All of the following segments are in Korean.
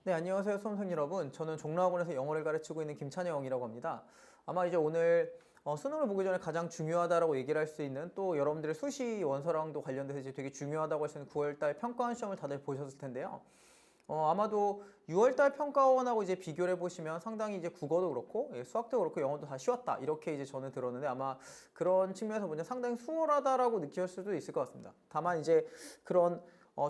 네, 안녕하세요, 수험생 여러분. 저는 종로학원에서 영어를 가르치고 있는 김찬영이라고 합니다. 아마 이제 오늘 수능을 보기 전에 가장 중요하다라고 얘기를 할 수 있는 또 여러분들의 수시 원서랑도 관련돼서 이제 되게 중요하다고 할 수 있는 9월달 평가원 시험을 다들 보셨을 텐데요. 아마도 6월달 평가원하고 이제 비교를 해보시면 상당히 이제 국어도 그렇고, 수학도 그렇고, 영어도 다 쉬웠다. 이렇게 이제 저는 들었는데 아마 그런 측면에서 보면 상당히 수월하다라고 느낄 수도 있을 것 같습니다. 다만 이제 그런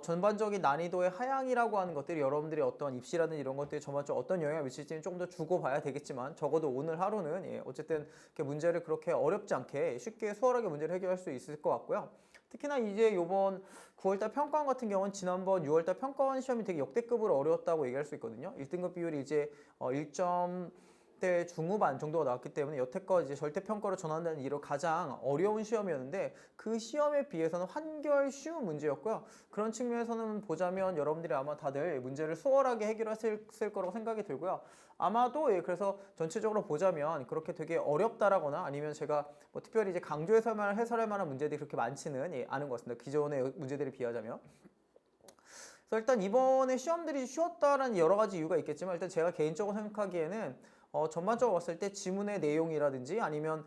전반적인 난이도의 하향이라고 하는 것들이 여러분들이 어떤 입시라든 이런 것들이 전반적으로 어떤 영향을 미칠지는 조금 더 주고 봐야 되겠지만 적어도 오늘 하루는 어쨌든 문제를 그렇게 어렵지 않게 쉽게 수월하게 문제를 해결할 수 있을 것 같고요. 특히나 이제 요번 9월달 평가원 같은 경우는 지난번 6월달 평가원 시험이 되게 역대급으로 어려웠다고 얘기할 수 있거든요. 1등급 비율이 이제 1점대 중후반 정도가 나왔기 때문에 여태껏 이제 절대평가로 전환되는 이로 가장 어려운 시험이었는데 그 시험에 비해서는 한결 쉬운 문제였고요. 그런 측면에서는 보자면 여러분들이 아마 다들 문제를 수월하게 해결했을 거라고 생각이 들고요. 아마도 그래서 전체적으로 보자면 그렇게 되게 어렵다라거나 아니면 제가 뭐 특별히 이제 해설할 만한 문제들이 그렇게 많지는 않은 것 같습니다. 기존의 문제들에 비하자면. 그래서 일단 이번에 시험들이 쉬웠다라는 여러 가지 이유가 있겠지만 일단 제가 개인적으로 생각하기에는 전반적으로 봤을 때 지문의 내용이라든지 아니면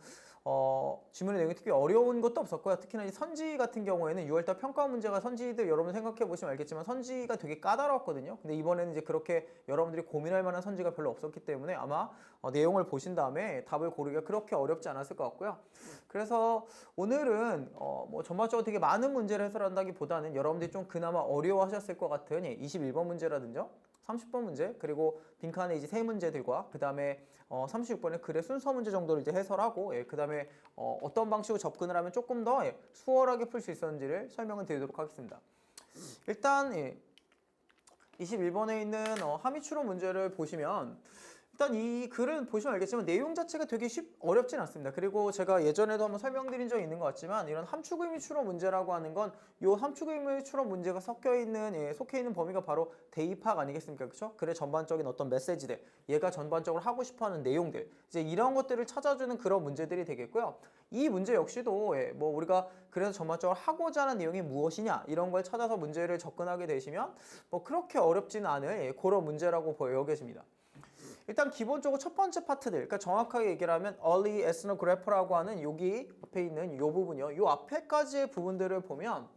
지문의 내용이 특히 어려운 것도 없었고요. 특히나 이 선지 같은 경우에는 6월달 평가 문제가 선지들 여러분 생각해 보시면 알겠지만 선지가 되게 까다로웠거든요. 근데 이번에는 이제 그렇게 여러분들이 고민할 만한 선지가 별로 없었기 때문에 아마 내용을 보신 다음에 답을 고르기가 그렇게 어렵지 않았을 것 같고요. 그래서 오늘은 뭐 전반적으로 되게 많은 문제를 해설한다기보다는 여러분들이 좀 그나마 어려워하셨을 것 같은 21번 문제라든지 30번 문제 그리고 빈칸에 이제 세 문제들과 그 다음에 36번의 글의 순서 문제 정도를 이제 해설하고 그 다음에 어떤 방식으로 접근을 하면 조금 더 수월하게 풀 수 있었는지를 설명을 드리도록 하겠습니다. 일단 21번에 있는 함의 추론 문제를 보시면 일단 이 글은 보시면 알겠지만 내용 자체가 되게 어렵진 않습니다. 그리고 제가 예전에도 한번 설명드린 적이 있는 것 같지만 이런 함축 의미 추론 문제라고 하는 건 이 함축 의미 추론 문제가 속해 있는 범위가 바로 대입학 아니겠습니까? 그렇죠? 글의 전반적인 어떤 메시지들, 얘가 전반적으로 하고 싶어하는 내용들, 이제 이런 것들을 찾아주는 그런 문제들이 되겠고요. 이 문제 역시도 뭐 우리가 그래서 전반적으로 하고자 하는 내용이 무엇이냐 이런 걸 찾아서 문제를 접근하게 되시면 뭐 그렇게 어렵지는 않은 그런 문제라고 여겨집니다. 일단 기본적으로 첫 번째 파트들, 그러니까 정확하게 얘기를 하면 early ethnographer라고 하는 여기 앞에 있는 이 부분이요. 이 앞에까지의 부분들을 보면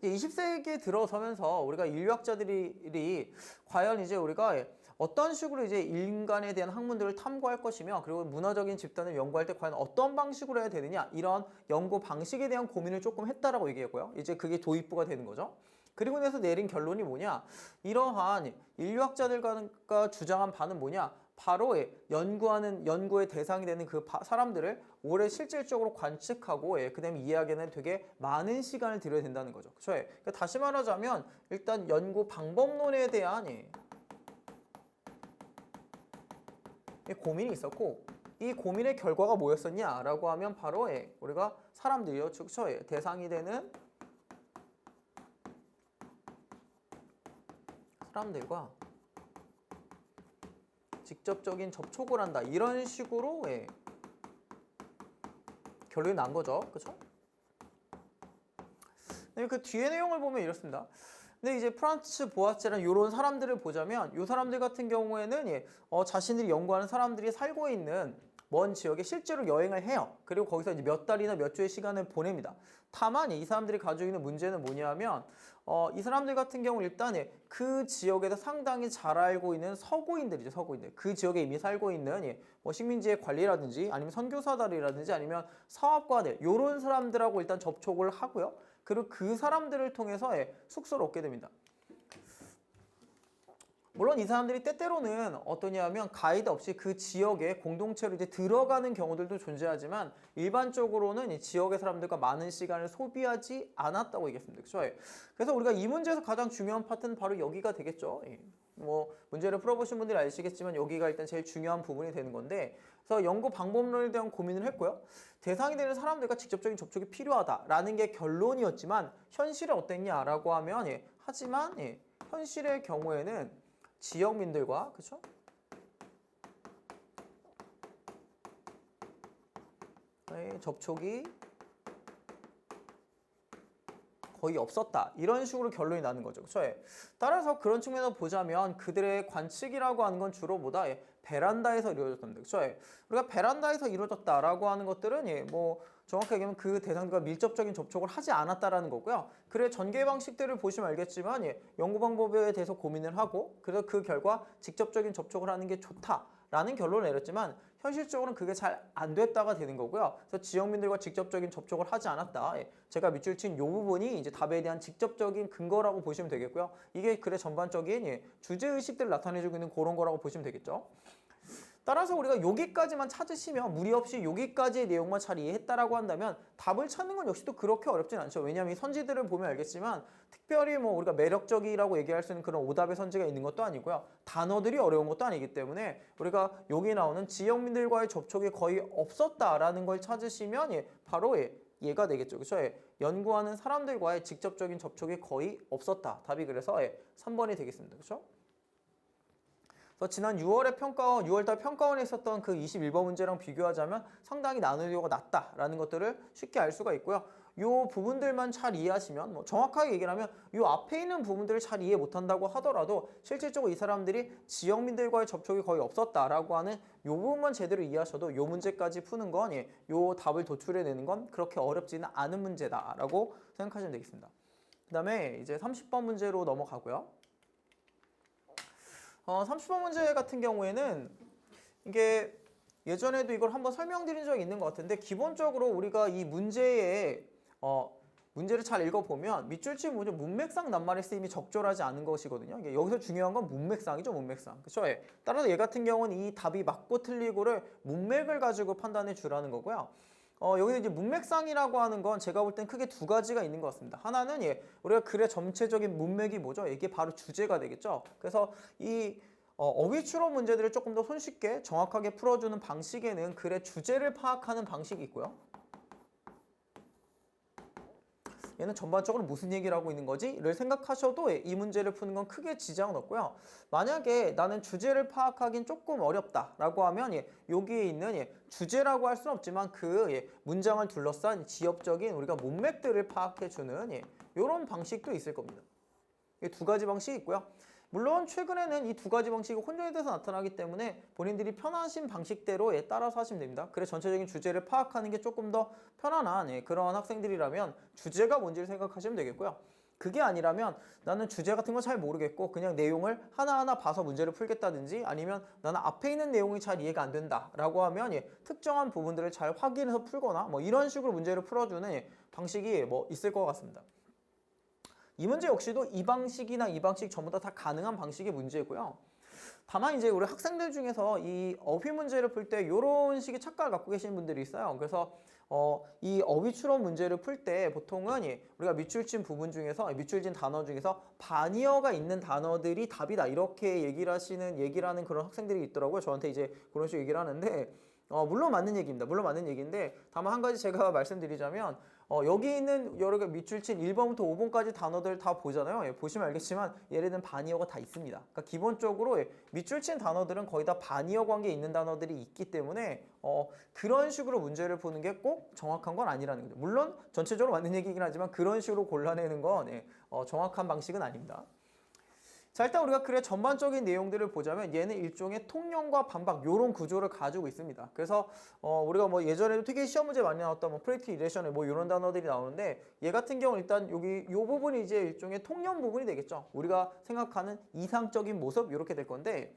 20세기에 들어서면서 우리가 인류학자들이 과연 이제 우리가 어떤 식으로 이제 인간에 대한 학문들을 탐구할 것이며 그리고 문화적인 집단을 연구할 때 과연 어떤 방식으로 해야 되느냐 이런 연구 방식에 대한 고민을 조금 했다라고 얘기했고요. 이제 그게 도입부가 되는 거죠. 그리고 나서 내린 결론이 뭐냐? 이러한 인류학자들과 주장한 바는 뭐냐? 바로 연구의 대상이 되는 그 사람들을 오래 실질적으로 관측하고 그 다음에 이해하기에는 되게 많은 시간을 들여야 된다는 거죠. 그렇죠? 그러니까 다시 말하자면 일단 연구 방법론에 대한 고민이 있었고 이 고민의 결과가 뭐였었냐라고 하면 바로 우리가 사람들이요. 그렇죠? 대상이 되는 사람들과 직접적인 접촉을 한다. 이런 식으로 결론이 난 거죠. 그렇죠? 그 뒤에 내용을 보면 이렇습니다. 근데 이제 프란츠 보아체라는 이런 사람들을 보자면 이 사람들 같은 경우에는 자신들이 연구하는 사람들이 살고 있는 먼 지역에 실제로 여행을 해요. 그리고 거기서 이제 몇 달이나 몇 주의 시간을 보냅니다. 다만 이 사람들이 가지고 있는 문제는 뭐냐면 이 사람들 같은 경우는 일단 그 지역에서 상당히 잘 알고 있는 서구인들이죠. 서구인들. 그 지역에 이미 살고 있는 뭐 식민지의 관리라든지 아니면 선교사들이라든지 아니면 사업가들 이런 사람들하고 일단 접촉을 하고요. 그리고 그 사람들을 통해서 숙소를 얻게 됩니다. 물론 이 사람들이 때때로는 어떠냐면 가이드 없이 그 지역에 공동체로 이제 들어가는 경우들도 존재하지만 일반적으로는 이 지역의 사람들과 많은 시간을 소비하지 않았다고 얘기했습니다. 그렇죠? 그래서 우리가 이 문제에서 가장 중요한 파트는 바로 여기가 되겠죠. 뭐 문제를 풀어보신 분들이 아시겠지만 여기가 일단 제일 중요한 부분이 되는 건데 그래서 연구 방법론에 대한 고민을 했고요. 대상이 되는 사람들과 직접적인 접촉이 필요하다라는 게 결론이었지만 현실은 어땠냐라고 하면 하지만 현실의 경우에는 지역민들과 그쵸? 접촉이 거의 없었다. 이런 식으로 결론이 나는 거죠. 그렇죠? 예. 따라서 그런 측면에서 보자면 그들의 관측이라고 하는 건 주로 뭐다? 예. 베란다에서 이루어졌답니다. 그렇죠? 예. 우리가 베란다에서 이루어졌다라고 하는 것들은 예, 뭐 정확하게 얘기하면 그 대상들과 밀접적인 접촉을 하지 않았다라는 거고요. 그래 전개 방식들을 보시면 알겠지만 예, 연구 방법에 대해서 고민을 하고 그래서 그 결과 직접적인 접촉을 하는 게 좋다라는 결론을 내렸지만 현실적으로는 그게 잘 안 됐다가 되는 거고요. 그래서 지역민들과 직접적인 접촉을 하지 않았다. 예, 제가 밑줄 친 이 부분이 이제 답에 대한 직접적인 근거라고 보시면 되겠고요. 이게 글의 전반적인 예, 주제의식들을 나타내주고 있는 그런 거라고 보시면 되겠죠. 따라서 우리가 여기까지만 찾으시면 무리 없이 여기까지의 내용만 잘 이해했다라고 한다면 답을 찾는 건 역시 또 그렇게 어렵진 않죠. 왜냐하면 이 선지들을 보면 알겠지만 특별히 뭐 우리가 매력적이라고 얘기할 수 있는 그런 오답의 선지가 있는 것도 아니고요. 단어들이 어려운 것도 아니기 때문에 우리가 여기 나오는 지역민들과의 접촉이 거의 없었다라는 걸 찾으시면 예, 바로 얘가 되겠죠. 그렇죠? 예, 연구하는 사람들과의 직접적인 접촉이 거의 없었다. 답이 그래서 3번이 되겠습니다. 그렇죠? 그래서 지난 6월달 평가원에 있었던 그 21번 문제랑 비교하자면 상당히 나누려고 낮다라는 것들을 쉽게 알 수가 있고요. 이 부분들만 잘 이해하시면 뭐 정확하게 얘기를 하면 이 앞에 있는 부분들을 잘 이해 못한다고 하더라도 실질적으로 이 사람들이 지역민들과의 접촉이 거의 없었다라고 하는 이 부분만 제대로 이해하셔도 이 문제까지 푸는 건 이 답을 도출해내는 건 그렇게 어렵지는 않은 문제다라고 생각하시면 되겠습니다. 그 다음에 이제 30번 문제로 넘어가고요. 30번 문제 같은 경우에는 이게 예전에도 이걸 한번 설명드린 적이 있는 것 같은데 기본적으로 우리가 이 문제를 잘 읽어보면 밑줄치 문제 문맥상 낱말의 쓰임이 적절하지 않은 것이거든요. 여기서 중요한 건 문맥상이죠. 문맥상. 그렇죠? 예. 따라서 얘 같은 경우는 이 답이 맞고 틀리고를 문맥을 가지고 판단해 주라는 거고요. 여기 이제 문맥상이라고 하는 건 제가 볼 땐 크게 두 가지가 있는 것 같습니다. 하나는 우리가 글의 전체적인 문맥이 뭐죠? 이게 바로 주제가 되겠죠. 그래서 이 어휘 추론 문제들을 조금 더 손쉽게 정확하게 풀어주는 방식에는 글의 주제를 파악하는 방식이 있고요. 얘는 전반적으로 무슨 얘기를 하고 있는 거지?를 생각하셔도 이 문제를 푸는 건 크게 지장은 없고요. 만약에 나는 주제를 파악하긴 조금 어렵다라고 하면 여기에 있는 주제라고 할 수는 없지만 그 문장을 둘러싼 지엽적인 우리가 문맥들을 파악해주는 이런 방식도 있을 겁니다. 이 두 가지 방식이 있고요. 물론 최근에는 이 두 가지 방식이 혼용이 돼서 나타나기 때문에 본인들이 편하신 방식대로 따라서 하시면 됩니다. 그래서 전체적인 주제를 파악하는 게 조금 더 편안한 그러한 학생들이라면 주제가 뭔지를 생각하시면 되겠고요. 그게 아니라면 나는 주제 같은 거 잘 모르겠고 그냥 내용을 하나하나 봐서 문제를 풀겠다든지 아니면 나는 앞에 있는 내용이 잘 이해가 안 된다라고 하면 특정한 부분들을 잘 확인해서 풀거나 뭐 이런 식으로 문제를 풀어주는 방식이 뭐 있을 것 같습니다. 이 문제 역시도 이 방식이나 이 방식 전부 다 가능한 방식의 문제고요. 다만 이제 우리 학생들 중에서 이 어휘 문제를 풀 때 이런 식의 착각을 갖고 계시는 분들이 있어요. 그래서 이 어휘 추론 문제를 풀 때 보통은 우리가 밑줄친 부분 중에서 밑줄진 단어 중에서 반의어가 있는 단어들이 답이다 이렇게 얘기를 하는 그런 학생들이 있더라고요. 저한테 이제 그런 식으로 얘기를 하는데 물론 맞는 얘기입니다. 물론 맞는 얘기인데 다만 한 가지 제가 말씀드리자면 여기 있는 여러 개 밑줄친 1번부터 5번까지 단어들 다 보잖아요. 보시면 알겠지만 얘네들은 반의어가 다 있습니다. 그러니까 기본적으로 밑줄친 단어들은 거의 다 반의어 관계에 있는 단어들이 있기 때문에 그런 식으로 문제를 푸는 게 꼭 정확한 건 아니라는 거죠. 물론 전체적으로 맞는 얘기긴 하지만 그런 식으로 골라내는 건 정확한 방식은 아닙니다. 자, 일단 우리가 글의 전반적인 내용들을 보자면 얘는 일종의 통용과 반박 이런 구조를 가지고 있습니다. 그래서 우리가 뭐 예전에도 되게 시험 문제 많이 나왔던 뭐 프레티 이레션에 뭐 이런 단어들이 나오는데 얘 같은 경우는 일단 여기 요 부분이 이제 일종의 통용 부분이 되겠죠. 우리가 생각하는 이상적인 모습 이렇게 될 건데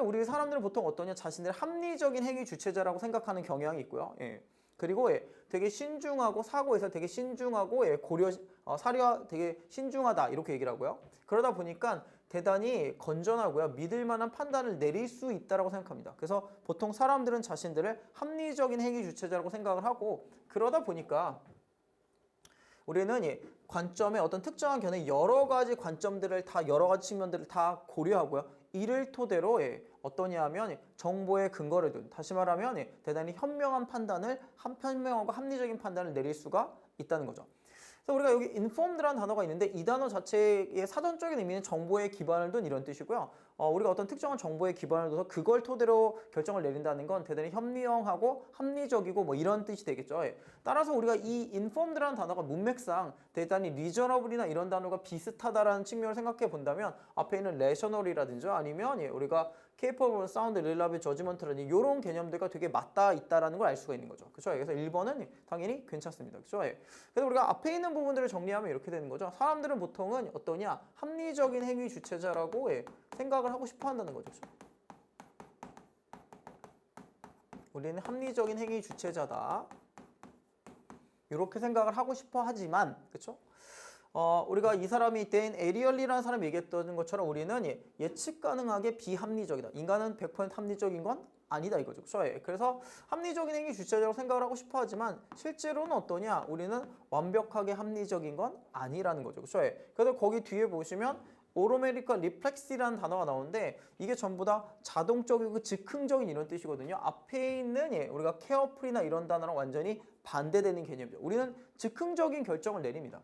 우리 사람들은 보통 어떠냐 자신들의 합리적인 행위 주체자라고 생각하는 경향이 있고요. 그리고 되게 신중하고 사고에서 되게 신중하고 사료가 되게 신중하다 이렇게 얘기를 하고요. 그러다 보니까 대단히 건전하고요. 믿을 만한 판단을 내릴 수 있다고 생각합니다. 그래서 보통 사람들은 자신들을 합리적인 행위 주체자라고 생각을 하고 그러다 보니까 우리는 관점의 어떤 특정한 견해 여러 가지 관점들을 다 여러 가지 측면들을 다 고려하고요. 이를 토대로 어떠냐 하면 정보의 근거를 둔 다시 말하면 대단히 현명한 판단을 현명하고 합리적인 판단을 내릴 수가 있다는 거죠. 그래서 우리가 여기 informed라는 단어가 있는데 이 단어 자체의 사전적인 의미는 정보에 기반을 둔 이런 뜻이고요. 우리가 어떤 특정한 정보에 기반을 둬서 그걸 토대로 결정을 내린다는 건 대단히 현명하고 합리적이고 뭐 이런 뜻이 되겠죠. 예. 따라서 우리가 이 informed라는 단어가 문맥상 대단히 reasonable이나 이런 단어가 비슷하다라는 측면을 생각해 본다면 앞에 있는 rational이라든지 아니면 우리가 capable, sound, reliable, judgment라는 이런 개념들과 되게 맞닿아 있다라는 걸 알 수가 있는 거죠. 그렇죠? 그래서 1번은 당연히 괜찮습니다. 그렇죠? 예. 그래서 우리가 앞에 있는 부분들을 정리하면 이렇게 되는 거죠. 사람들은 보통은 어떠냐? 합리적인 행위 주체자라고 생각을 하고 싶어 한다는 거죠. 우리는 합리적인 행위 주체자다. 이렇게 생각을 하고 싶어 하지만, 그렇죠? 우리가 이 사람이 댄 에리얼리라는 사람이 얘기했던 것처럼 우리는 예측 가능하게 비합리적이다. 인간은 100% 합리적인 건 아니다 이거죠. 그렇죠? 그래서 합리적인 행위 주체자라고 생각을 하고 싶어 하지만 실제로는 어떠냐? 우리는 완벽하게 합리적인 건 아니라는 거죠. 그렇죠? 그래서 거기 뒤에 보시면 오토매틱과 리플렉시라는 단어가 나오는데 이게 전부 다 자동적이고 즉흥적인 이런 뜻이거든요. 앞에 있는 우리가 케어풀이나 이런 단어랑 완전히 반대되는 개념이죠. 우리는 즉흥적인 결정을 내립니다.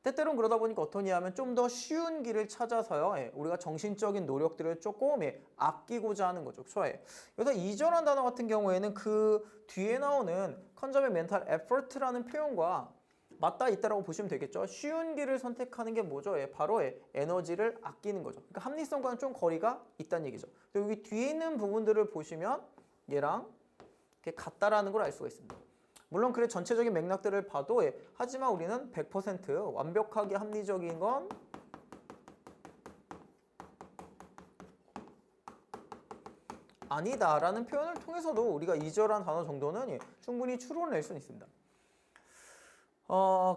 때때로는 그러다 보니까 어떠냐 하면 좀 더 쉬운 길을 찾아서요. 우리가 정신적인 노력들을 조금 아끼고자 하는 거죠. 그렇죠? 그래서 이전한 단어 같은 경우에는 그 뒤에 나오는 컨저베 멘탈 에퍼트라는 표현과 맞닿아 있다라고 보시면 되겠죠. 쉬운 길을 선택하는 게 뭐죠? 바로 에너지를 아끼는 거죠. 그러니까 합리성과는 좀 거리가 있다는 얘기죠. 그리고 여기 뒤에 있는 부분들을 보시면 얘랑 이렇게 같다라는 걸 알 수가 있습니다. 물론 그래 전체적인 맥락들을 봐도 하지만 우리는 100% 완벽하게 합리적인 건 아니다라는 표현을 통해서도 우리가 이절한 단어 정도는 충분히 추론을 낼 수는 있습니다.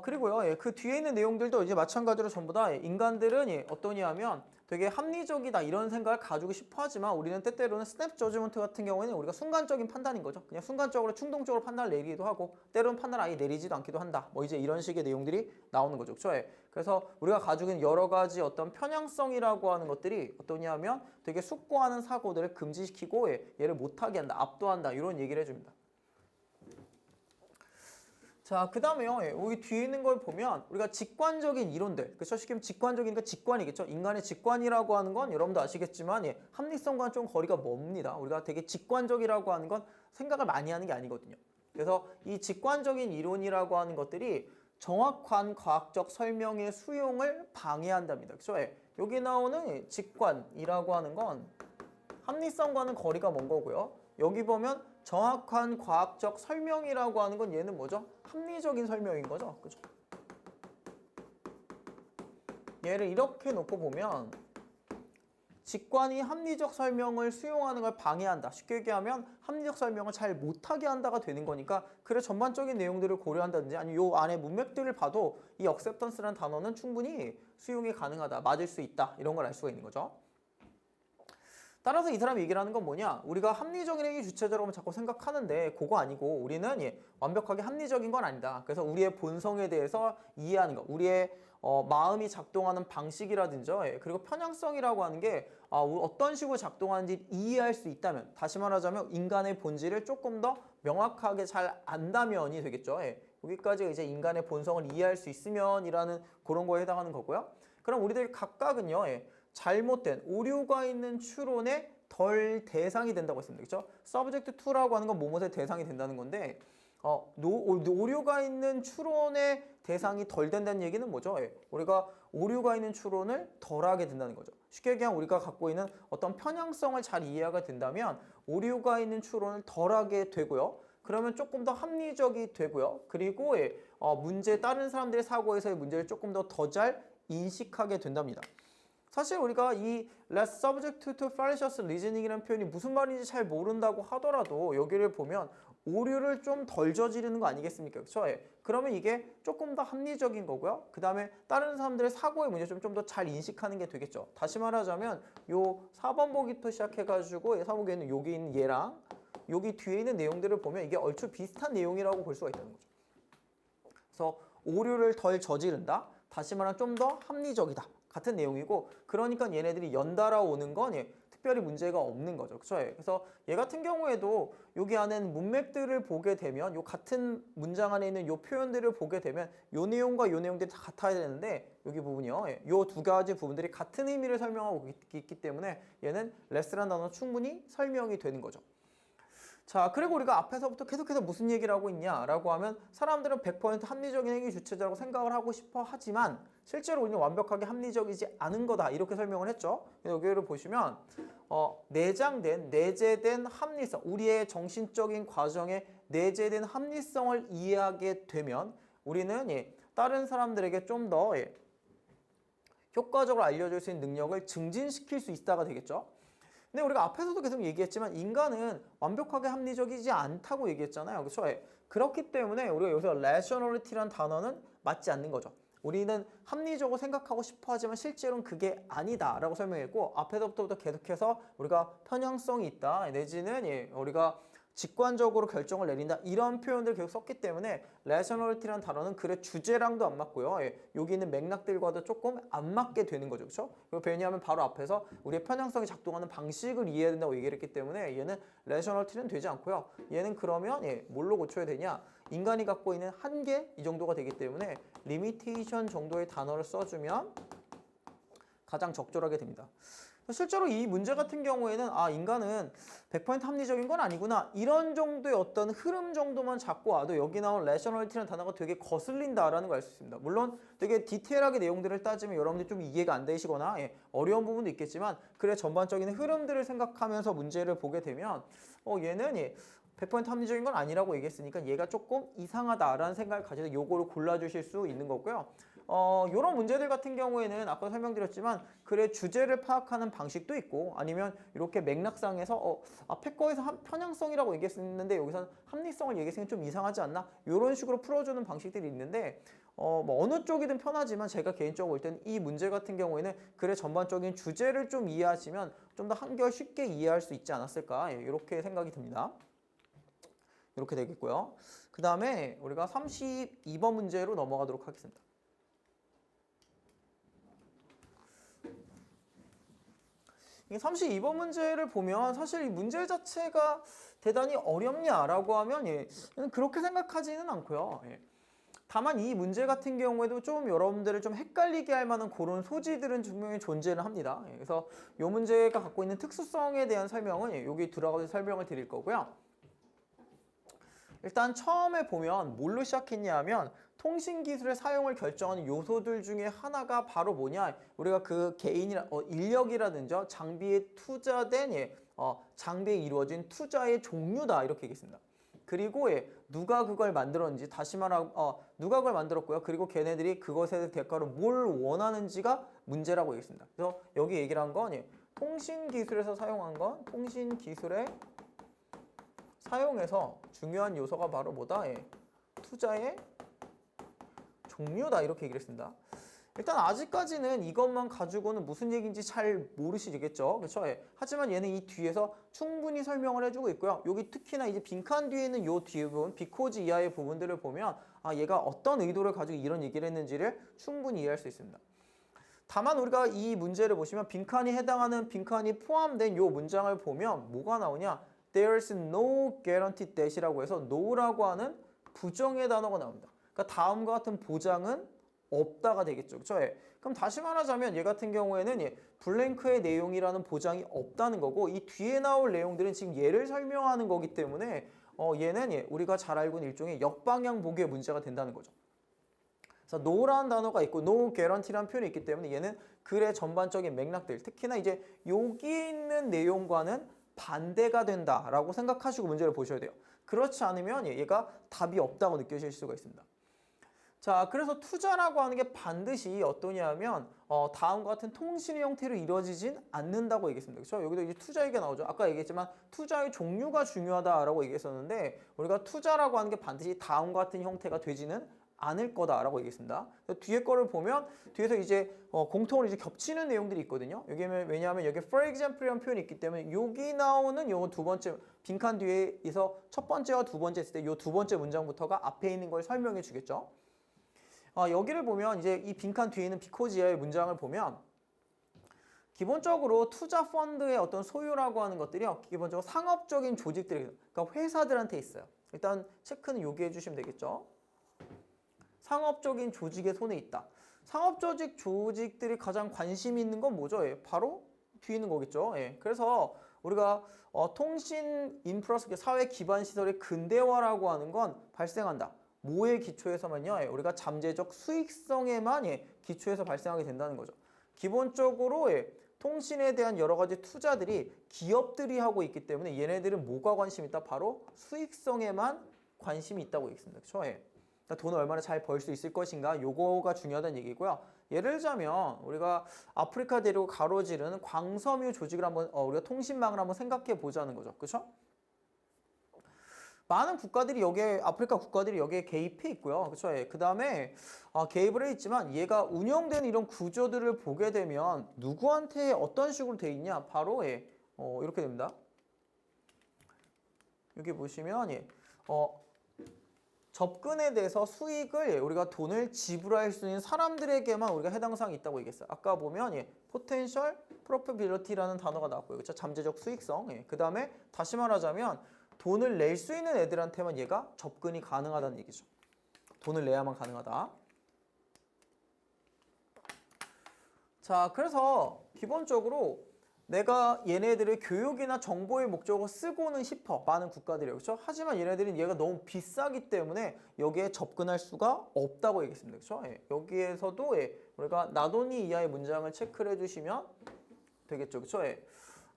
그리고요, 그 뒤에 있는 내용들도 이제 마찬가지로 전부 다 인간들은 어떠냐 하면 되게 합리적이다 이런 생각을 가지고 싶어 하지만 우리는 때때로는 스냅 저지먼트 같은 경우에는 우리가 순간적인 판단인 거죠. 그냥 순간적으로 충동적으로 판단을 내리기도 하고 때로는 판단을 아예 내리지도 않기도 한다. 뭐 이제 이런 식의 내용들이 나오는 거죠. 그렇죠? 그래서 우리가 가지고 있는 여러 가지 어떤 편향성이라고 하는 것들이 어떠냐 하면 되게 숙고하는 사고들을 금지시키고 얘를 못하게 한다, 압도한다 이런 얘기를 해줍니다. 자, 그 다음에요. 여기 뒤에 있는 걸 보면 우리가 직관적인 이론들, 그렇죠? 쉽게 말하면 직관적이니까 직관이겠죠. 인간의 직관이라고 하는 건 여러분도 아시겠지만 합리성과는 좀 거리가 멉니다. 우리가 되게 직관적이라고 하는 건 생각을 많이 하는 게 아니거든요. 그래서 이 직관적인 이론이라고 하는 것들이 정확한 과학적 설명의 수용을 방해한답니다. 그렇죠? 여기 나오는 직관이라고 하는 건 합리성과는 거리가 먼 거고요. 여기 보면 정확한 과학적 설명이라고 하는 건 얘는 뭐죠? 합리적인 설명인 거죠. 그죠? 얘를 이렇게 놓고 보면 직관이 합리적 설명을 수용하는 걸 방해한다. 쉽게 얘기하면 합리적 설명을 잘 못하게 한다가 되는 거니까 그래 전반적인 내용들을 고려한다든지 아니면 요 안에 문맥들을 봐도 이 acceptance라는 단어는 충분히 수용이 가능하다. 맞을 수 있다. 이런 걸 알 수가 있는 거죠. 따라서 이 사람이 얘기를 하는 건 뭐냐? 우리가 합리적인 행위 주체자라고 자꾸 생각하는데 그거 아니고 우리는 완벽하게 합리적인 건 아니다. 그래서 우리의 본성에 대해서 이해하는 것, 우리의 마음이 작동하는 방식이라든지 그리고 편향성이라고 하는 게 어떤 식으로 작동하는지 이해할 수 있다면 다시 말하자면 인간의 본질을 조금 더 명확하게 잘 안다면이 되겠죠. 여기까지 이제 인간의 본성을 이해할 수 있으면이라는 그런 거에 해당하는 거고요. 그럼 우리들 각각은요. 잘못된 오류가 있는 추론의 덜 대상이 된다고 했습니다. 그렇죠? subject to라고 하는 건 뭐뭐의 대상이 된다는 건데 오류가 있는 추론의 대상이 덜 된다는 얘기는 뭐죠? 우리가 오류가 있는 추론을 덜 하게 된다는 거죠. 쉽게 얘기하면 우리가 갖고 있는 어떤 편향성을 잘 이해가 된다면 오류가 있는 추론을 덜 하게 되고요. 그러면 조금 더 합리적이 되고요. 그리고 다른 사람들의 사고에서의 문제를 조금 더 잘 인식하게 된답니다. 사실 우리가 이 less subject to fallacious reasoning이라는 표현이 무슨 말인지 잘 모른다고 하더라도 여기를 보면 오류를 좀 덜 저지르는 거 아니겠습니까? 그렇죠? 그러면 이게 조금 더 합리적인 거고요. 그 다음에 다른 사람들의 사고의 문제를 좀 더 잘 인식하는 게 되겠죠. 다시 말하자면 요 4번 보기부터 시작해가지고 4번에는 여기 있는 얘랑 여기 뒤에 있는 내용들을 보면 이게 얼추 비슷한 내용이라고 볼 수가 있다는 거죠. 그래서 오류를 덜 저지른다. 다시 말하면 좀 더 합리적이다 같은 내용이고, 그러니까 얘네들이 연달아 오는 건 특별히 문제가 없는 거죠. 그렇죠? 그래서 얘 같은 경우에도 여기 안에 문맥들을 보게 되면 요 같은 문장 안에 있는 요 표현들을 보게 되면 요 내용과 요 내용들이 다 같아야 되는데, 여기 부분이요. 요 두 가지 부분들이 같은 의미를 설명하고 있기 때문에 얘는 less라는 단어 충분히 설명이 되는 거죠. 자, 그리고 우리가 앞에서부터 계속해서 무슨 얘기를 하고 있냐라고 하면, 사람들은 100% 합리적인 행위 주체자라고 생각을 하고 싶어 하지만 실제로 우리는 완벽하게 합리적이지 않은 거다 이렇게 설명을 했죠. 여기를 보시면 내재된 합리성, 우리의 정신적인 과정에 내재된 합리성을 이해하게 되면 우리는 다른 사람들에게 좀 더 효과적으로 알려줄 수 있는 능력을 증진시킬 수 있다가 되겠죠. 근데 우리가 앞에서도 계속 얘기했지만 인간은 완벽하게 합리적이지 않다고 얘기했잖아요. 그렇죠? 그렇기 때문에 우리가 여기서 rationality라는 단어는 맞지 않는 거죠. 우리는 합리적으로 생각하고 싶어 하지만 실제로는 그게 아니다 라고 설명했고, 앞에서부터 계속해서 우리가 편향성이 있다 내지는 우리가 직관적으로 결정을 내린다 이런 표현들을 계속 썼기 때문에 rationality라는 단어는 글의 주제랑도 안 맞고요. 여기 있는 맥락들과도 조금 안 맞게 되는 거죠. 그렇죠? 왜냐하면 바로 앞에서 우리의 편향성이 작동하는 방식을 이해해야 된다고 얘기를 했기 때문에 얘는 rationality는 되지 않고요. 얘는 그러면 뭘로 고쳐야 되냐? 인간이 갖고 있는 한계 이 정도가 되기 때문에 limitation 정도의 단어를 써주면 가장 적절하게 됩니다. 실제로 이 문제 같은 경우에는 인간은 100% 합리적인 건 아니구나 이런 정도의 어떤 흐름 정도만 잡고 와도 여기 나온 rationality라는 단어가 되게 거슬린다라는 걸 알 수 있습니다. 물론 되게 디테일하게 내용들을 따지면 여러분들이 좀 이해가 안 되시거나 어려운 부분도 있겠지만, 그래 전반적인 흐름들을 생각하면서 문제를 보게 되면 얘는 100% 합리적인 건 아니라고 얘기했으니까 얘가 조금 이상하다라는 생각을 가져서 요거를 골라주실 수 있는 거고요. 이런 문제들 같은 경우에는 아까 설명드렸지만 글의 주제를 파악하는 방식도 있고, 아니면 이렇게 맥락상에서 앞에 거에서 편향성이라고 얘기했었는데 여기서는 합리성을 얘기했으니 좀 이상하지 않나? 이런 식으로 풀어주는 방식들이 있는데 뭐 어느 쪽이든 편하지만 제가 개인적으로 볼 때는 이 문제 같은 경우에는 글의 전반적인 주제를 좀 이해하시면 좀 더 한결 쉽게 이해할 수 있지 않았을까 이렇게 생각이 듭니다. 이렇게 되겠고요. 그 다음에 우리가 32번 문제로 넘어가도록 하겠습니다. 이 32번 문제를 보면 사실 이 문제 자체가 대단히 어렵냐라고 하면 그렇게 생각하지는 않고요. 다만 이 문제 같은 경우에도 좀 여러분들을 좀 헷갈리게 할 만한 그런 소지들은 분명히 존재를 합니다. 그래서 이 문제가 갖고 있는 특수성에 대한 설명은 여기 들어가서 설명을 드릴 거고요. 일단 처음에 보면 뭘로 시작했냐 하면 통신기술의 사용을 결정하는 요소들 중에 하나가 바로 뭐냐, 우리가 그 인력이라든지 장비에 투자된 장비에 이루어진 투자의 종류다 이렇게 얘기했습니다. 그리고 누가 그걸 만들었는지, 다시 말하고 누가 그걸 만들었고요. 그리고 걔네들이 그것에 대가로 뭘 원하는지가 문제라고 얘기했습니다. 그래서 여기 얘기를 한 건 통신기술에서 사용한 건 통신기술의 사용에서 중요한 요소가 바로 뭐다? 투자의 종류다 이렇게 얘기를 했습니다. 일단 아직까지는 이것만 가지고는 무슨 얘기인지 잘 모르시겠죠? 그렇죠? 하지만 얘는 이 뒤에서 충분히 설명을 해주고 있고요. 여기 특히나 이제 빈칸 뒤에 있는 요 뒤에 부분, because 이하의 부분들을 보면 얘가 어떤 의도를 가지고 이런 얘기를 했는지를 충분히 이해할 수 있습니다. 다만 우리가 이 문제를 보시면 빈칸이 포함된 요 문장을 보면 뭐가 나오냐? There's no guarantee that이라고 해서 no라고 하는 부정의 단어가 나옵니다. 그러니까 다음과 같은 보장은 없다가 되겠죠. 그렇죠? 그럼 다시 말하자면 얘 같은 경우에는 블랭크의 내용이라는 보장이 없다는 거고, 이 뒤에 나올 내용들은 지금 얘를 설명하는 거기 때문에 얘는 우리가 잘 알고 있는 일종의 역방향 보기의 문제가 된다는 거죠. 그래서 no라는 단어가 있고 no guarantee라는 표현이 있기 때문에 얘는 글의 전반적인 맥락들, 특히나 이제 여기 있는 내용과는 반대가 된다라고 생각하시고 문제를 보셔야 돼요. 그렇지 않으면 얘가 답이 없다고 느껴질 수가 있습니다. 자, 그래서 투자라고 하는 게 반드시 어떠냐면 다음과 같은 통신의 형태로 이루어지진 않는다고 얘기했습니다. 그렇죠? 여기도 이제 투자 얘기가 나오죠. 아까 얘기했지만 투자의 종류가 중요하다라고 얘기했었는데, 우리가 투자라고 하는 게 반드시 다음과 같은 형태가 되지는 않을 거다라고 얘기했습니다. 뒤에 거를 보면 뒤에서 이제 공통으로 이제 겹치는 내용들이 있거든요. 여기 왜냐하면 여기 for example이라는 표현이 있기 때문에 여기 나오는 요 두 번째 빈칸 뒤에서 첫 번째와 두 번째 했을 때 요 두 번째 문장부터가 앞에 있는 걸 설명해 주겠죠. 여기를 보면 이제 이 빈칸 뒤에 있는 비코지의 문장을 보면 기본적으로 투자 펀드의 어떤 소유라고 하는 것들이요. 기본적으로 상업적인 조직들이, 그러니까 회사들한테 있어요. 일단 체크는 여기 해주시면 되겠죠. 상업적인 조직의 손에 있다. 상업조직 조직들이 가장 관심이 있는 건 뭐죠? 예, 바로 뒤에 있는 거겠죠. 예, 그래서 우리가 통신 인프라스트럭처 사회 기반 시설의 근대화라고 하는 건 발생한다. 뭐에 기초해서만요? 예, 우리가 잠재적 수익성에만 기초해서 발생하게 된다는 거죠. 기본적으로 통신에 대한 여러 가지 투자들이 기업들이 하고 있기 때문에 얘네들은 뭐가 관심이 있다? 바로 수익성에만 관심이 있다고 얘기했습니다. 그렇죠? 예. 그러니까 돈을 얼마나 잘 벌 수 있을 것인가, 요거가 중요하다는 얘기고요. 예를 들자면 우리가 아프리카 대륙을 가로지르는 광섬유 조직을 한번 우리가 통신망을 한번 생각해 보자는 거죠. 그렇죠? 많은 국가들이 여기에, 아프리카 국가들이 여기에 개입해 있고요. 그렇죠? 예. 그다음에 개입을 해 있지만 얘가 운영되는 이런 구조들을 보게 되면 누구한테 어떤 식으로 돼 있냐? 바로 이렇게 됩니다. 여기 보시면 접근에 대해서 수익을 우리가 돈을 지불할 수 있는 사람들에게만 우리가 해당 사항이 있다고 얘기했어요. 아까 보면 potential profitability라는 단어가 나왔고요. 그렇죠? 잠재적 수익성. 그 다음에 다시 말하자면 돈을 낼 수 있는 애들한테만 얘가 접근이 가능하다는 얘기죠. 돈을 내야만 가능하다. 자, 그래서 기본적으로 내가 얘네들을 교육이나 정보의 목적으로 쓰고는 싶어. 많은 국가들이. 그렇죠? 하지만 얘네들은 얘가 너무 비싸기 때문에 여기에 접근할 수가 없다고 얘기했습니다. 그렇죠? 여기에서도 우리가 나돈이 이하의 문장을 체크를 해주시면 되겠죠. 그렇죠?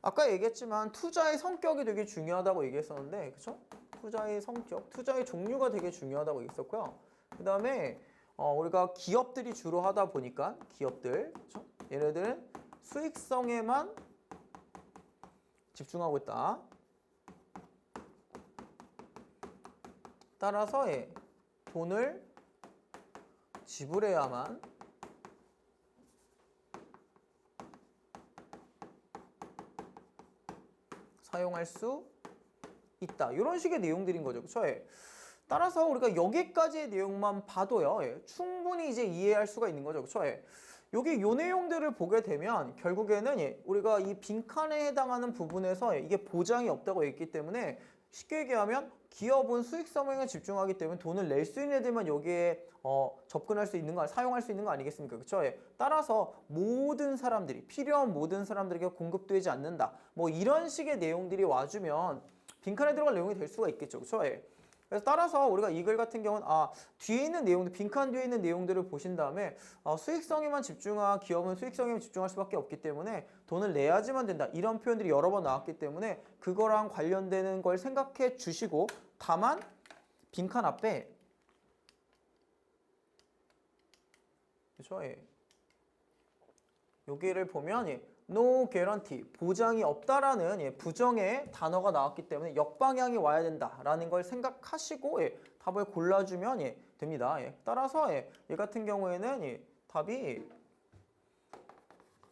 아까 얘기했지만 투자의 성격이 되게 중요하다고 얘기했었는데, 그렇죠? 투자의 성격, 투자의 종류가 되게 중요하다고 얘기했었고요. 그 다음에 우리가 기업들이 주로 하다 보니까 기업들, 그렇죠? 얘네들은 수익성에만 집중하고 있다. 따라서 돈을 지불해야만 사용할 수 있다. 이런 식의 내용들인 거죠. 그렇죠? 따라서 우리가 여기까지의 내용만 봐도요. 충분히 이제 이해할 수가 있는 거죠. 그렇죠? 여기 요 내용들을 보게 되면 결국에는 우리가 이 빈칸에 해당하는 부분에서 이게 보장이 없다고 했기 때문에 쉽게 얘기하면 기업은 수익성에 집중하기 때문에 돈을 낼 수 있는 애들만 여기에 접근할 수 있는 거, 사용할 수 있는 거 아니겠습니까? 그렇죠? 따라서 모든 사람들이, 필요한 모든 사람들에게 공급되지 않는다. 뭐 이런 식의 내용들이 와주면 빈칸에 들어갈 내용이 될 수가 있겠죠. 그렇죠? 그래서 따라서 우리가 이 글 같은 경우는 뒤에 있는 내용들, 빈칸 뒤에 있는 내용들을 보신 다음에 수익성에만 기업은 수익성에만 집중할 수밖에 없기 때문에 돈을 내야지만 된다. 이런 표현들이 여러 번 나왔기 때문에 그거랑 관련되는 걸 생각해 주시고, 다만 빈칸 앞에 그렇죠? 여기를 보면 no guarantee, 보장이 없다라는 부정의 단어가 나왔기 때문에 역방향이 와야 된다라는 걸 생각하시고 답을 골라주면 됩니다. 따라서 얘 같은 경우에는 답이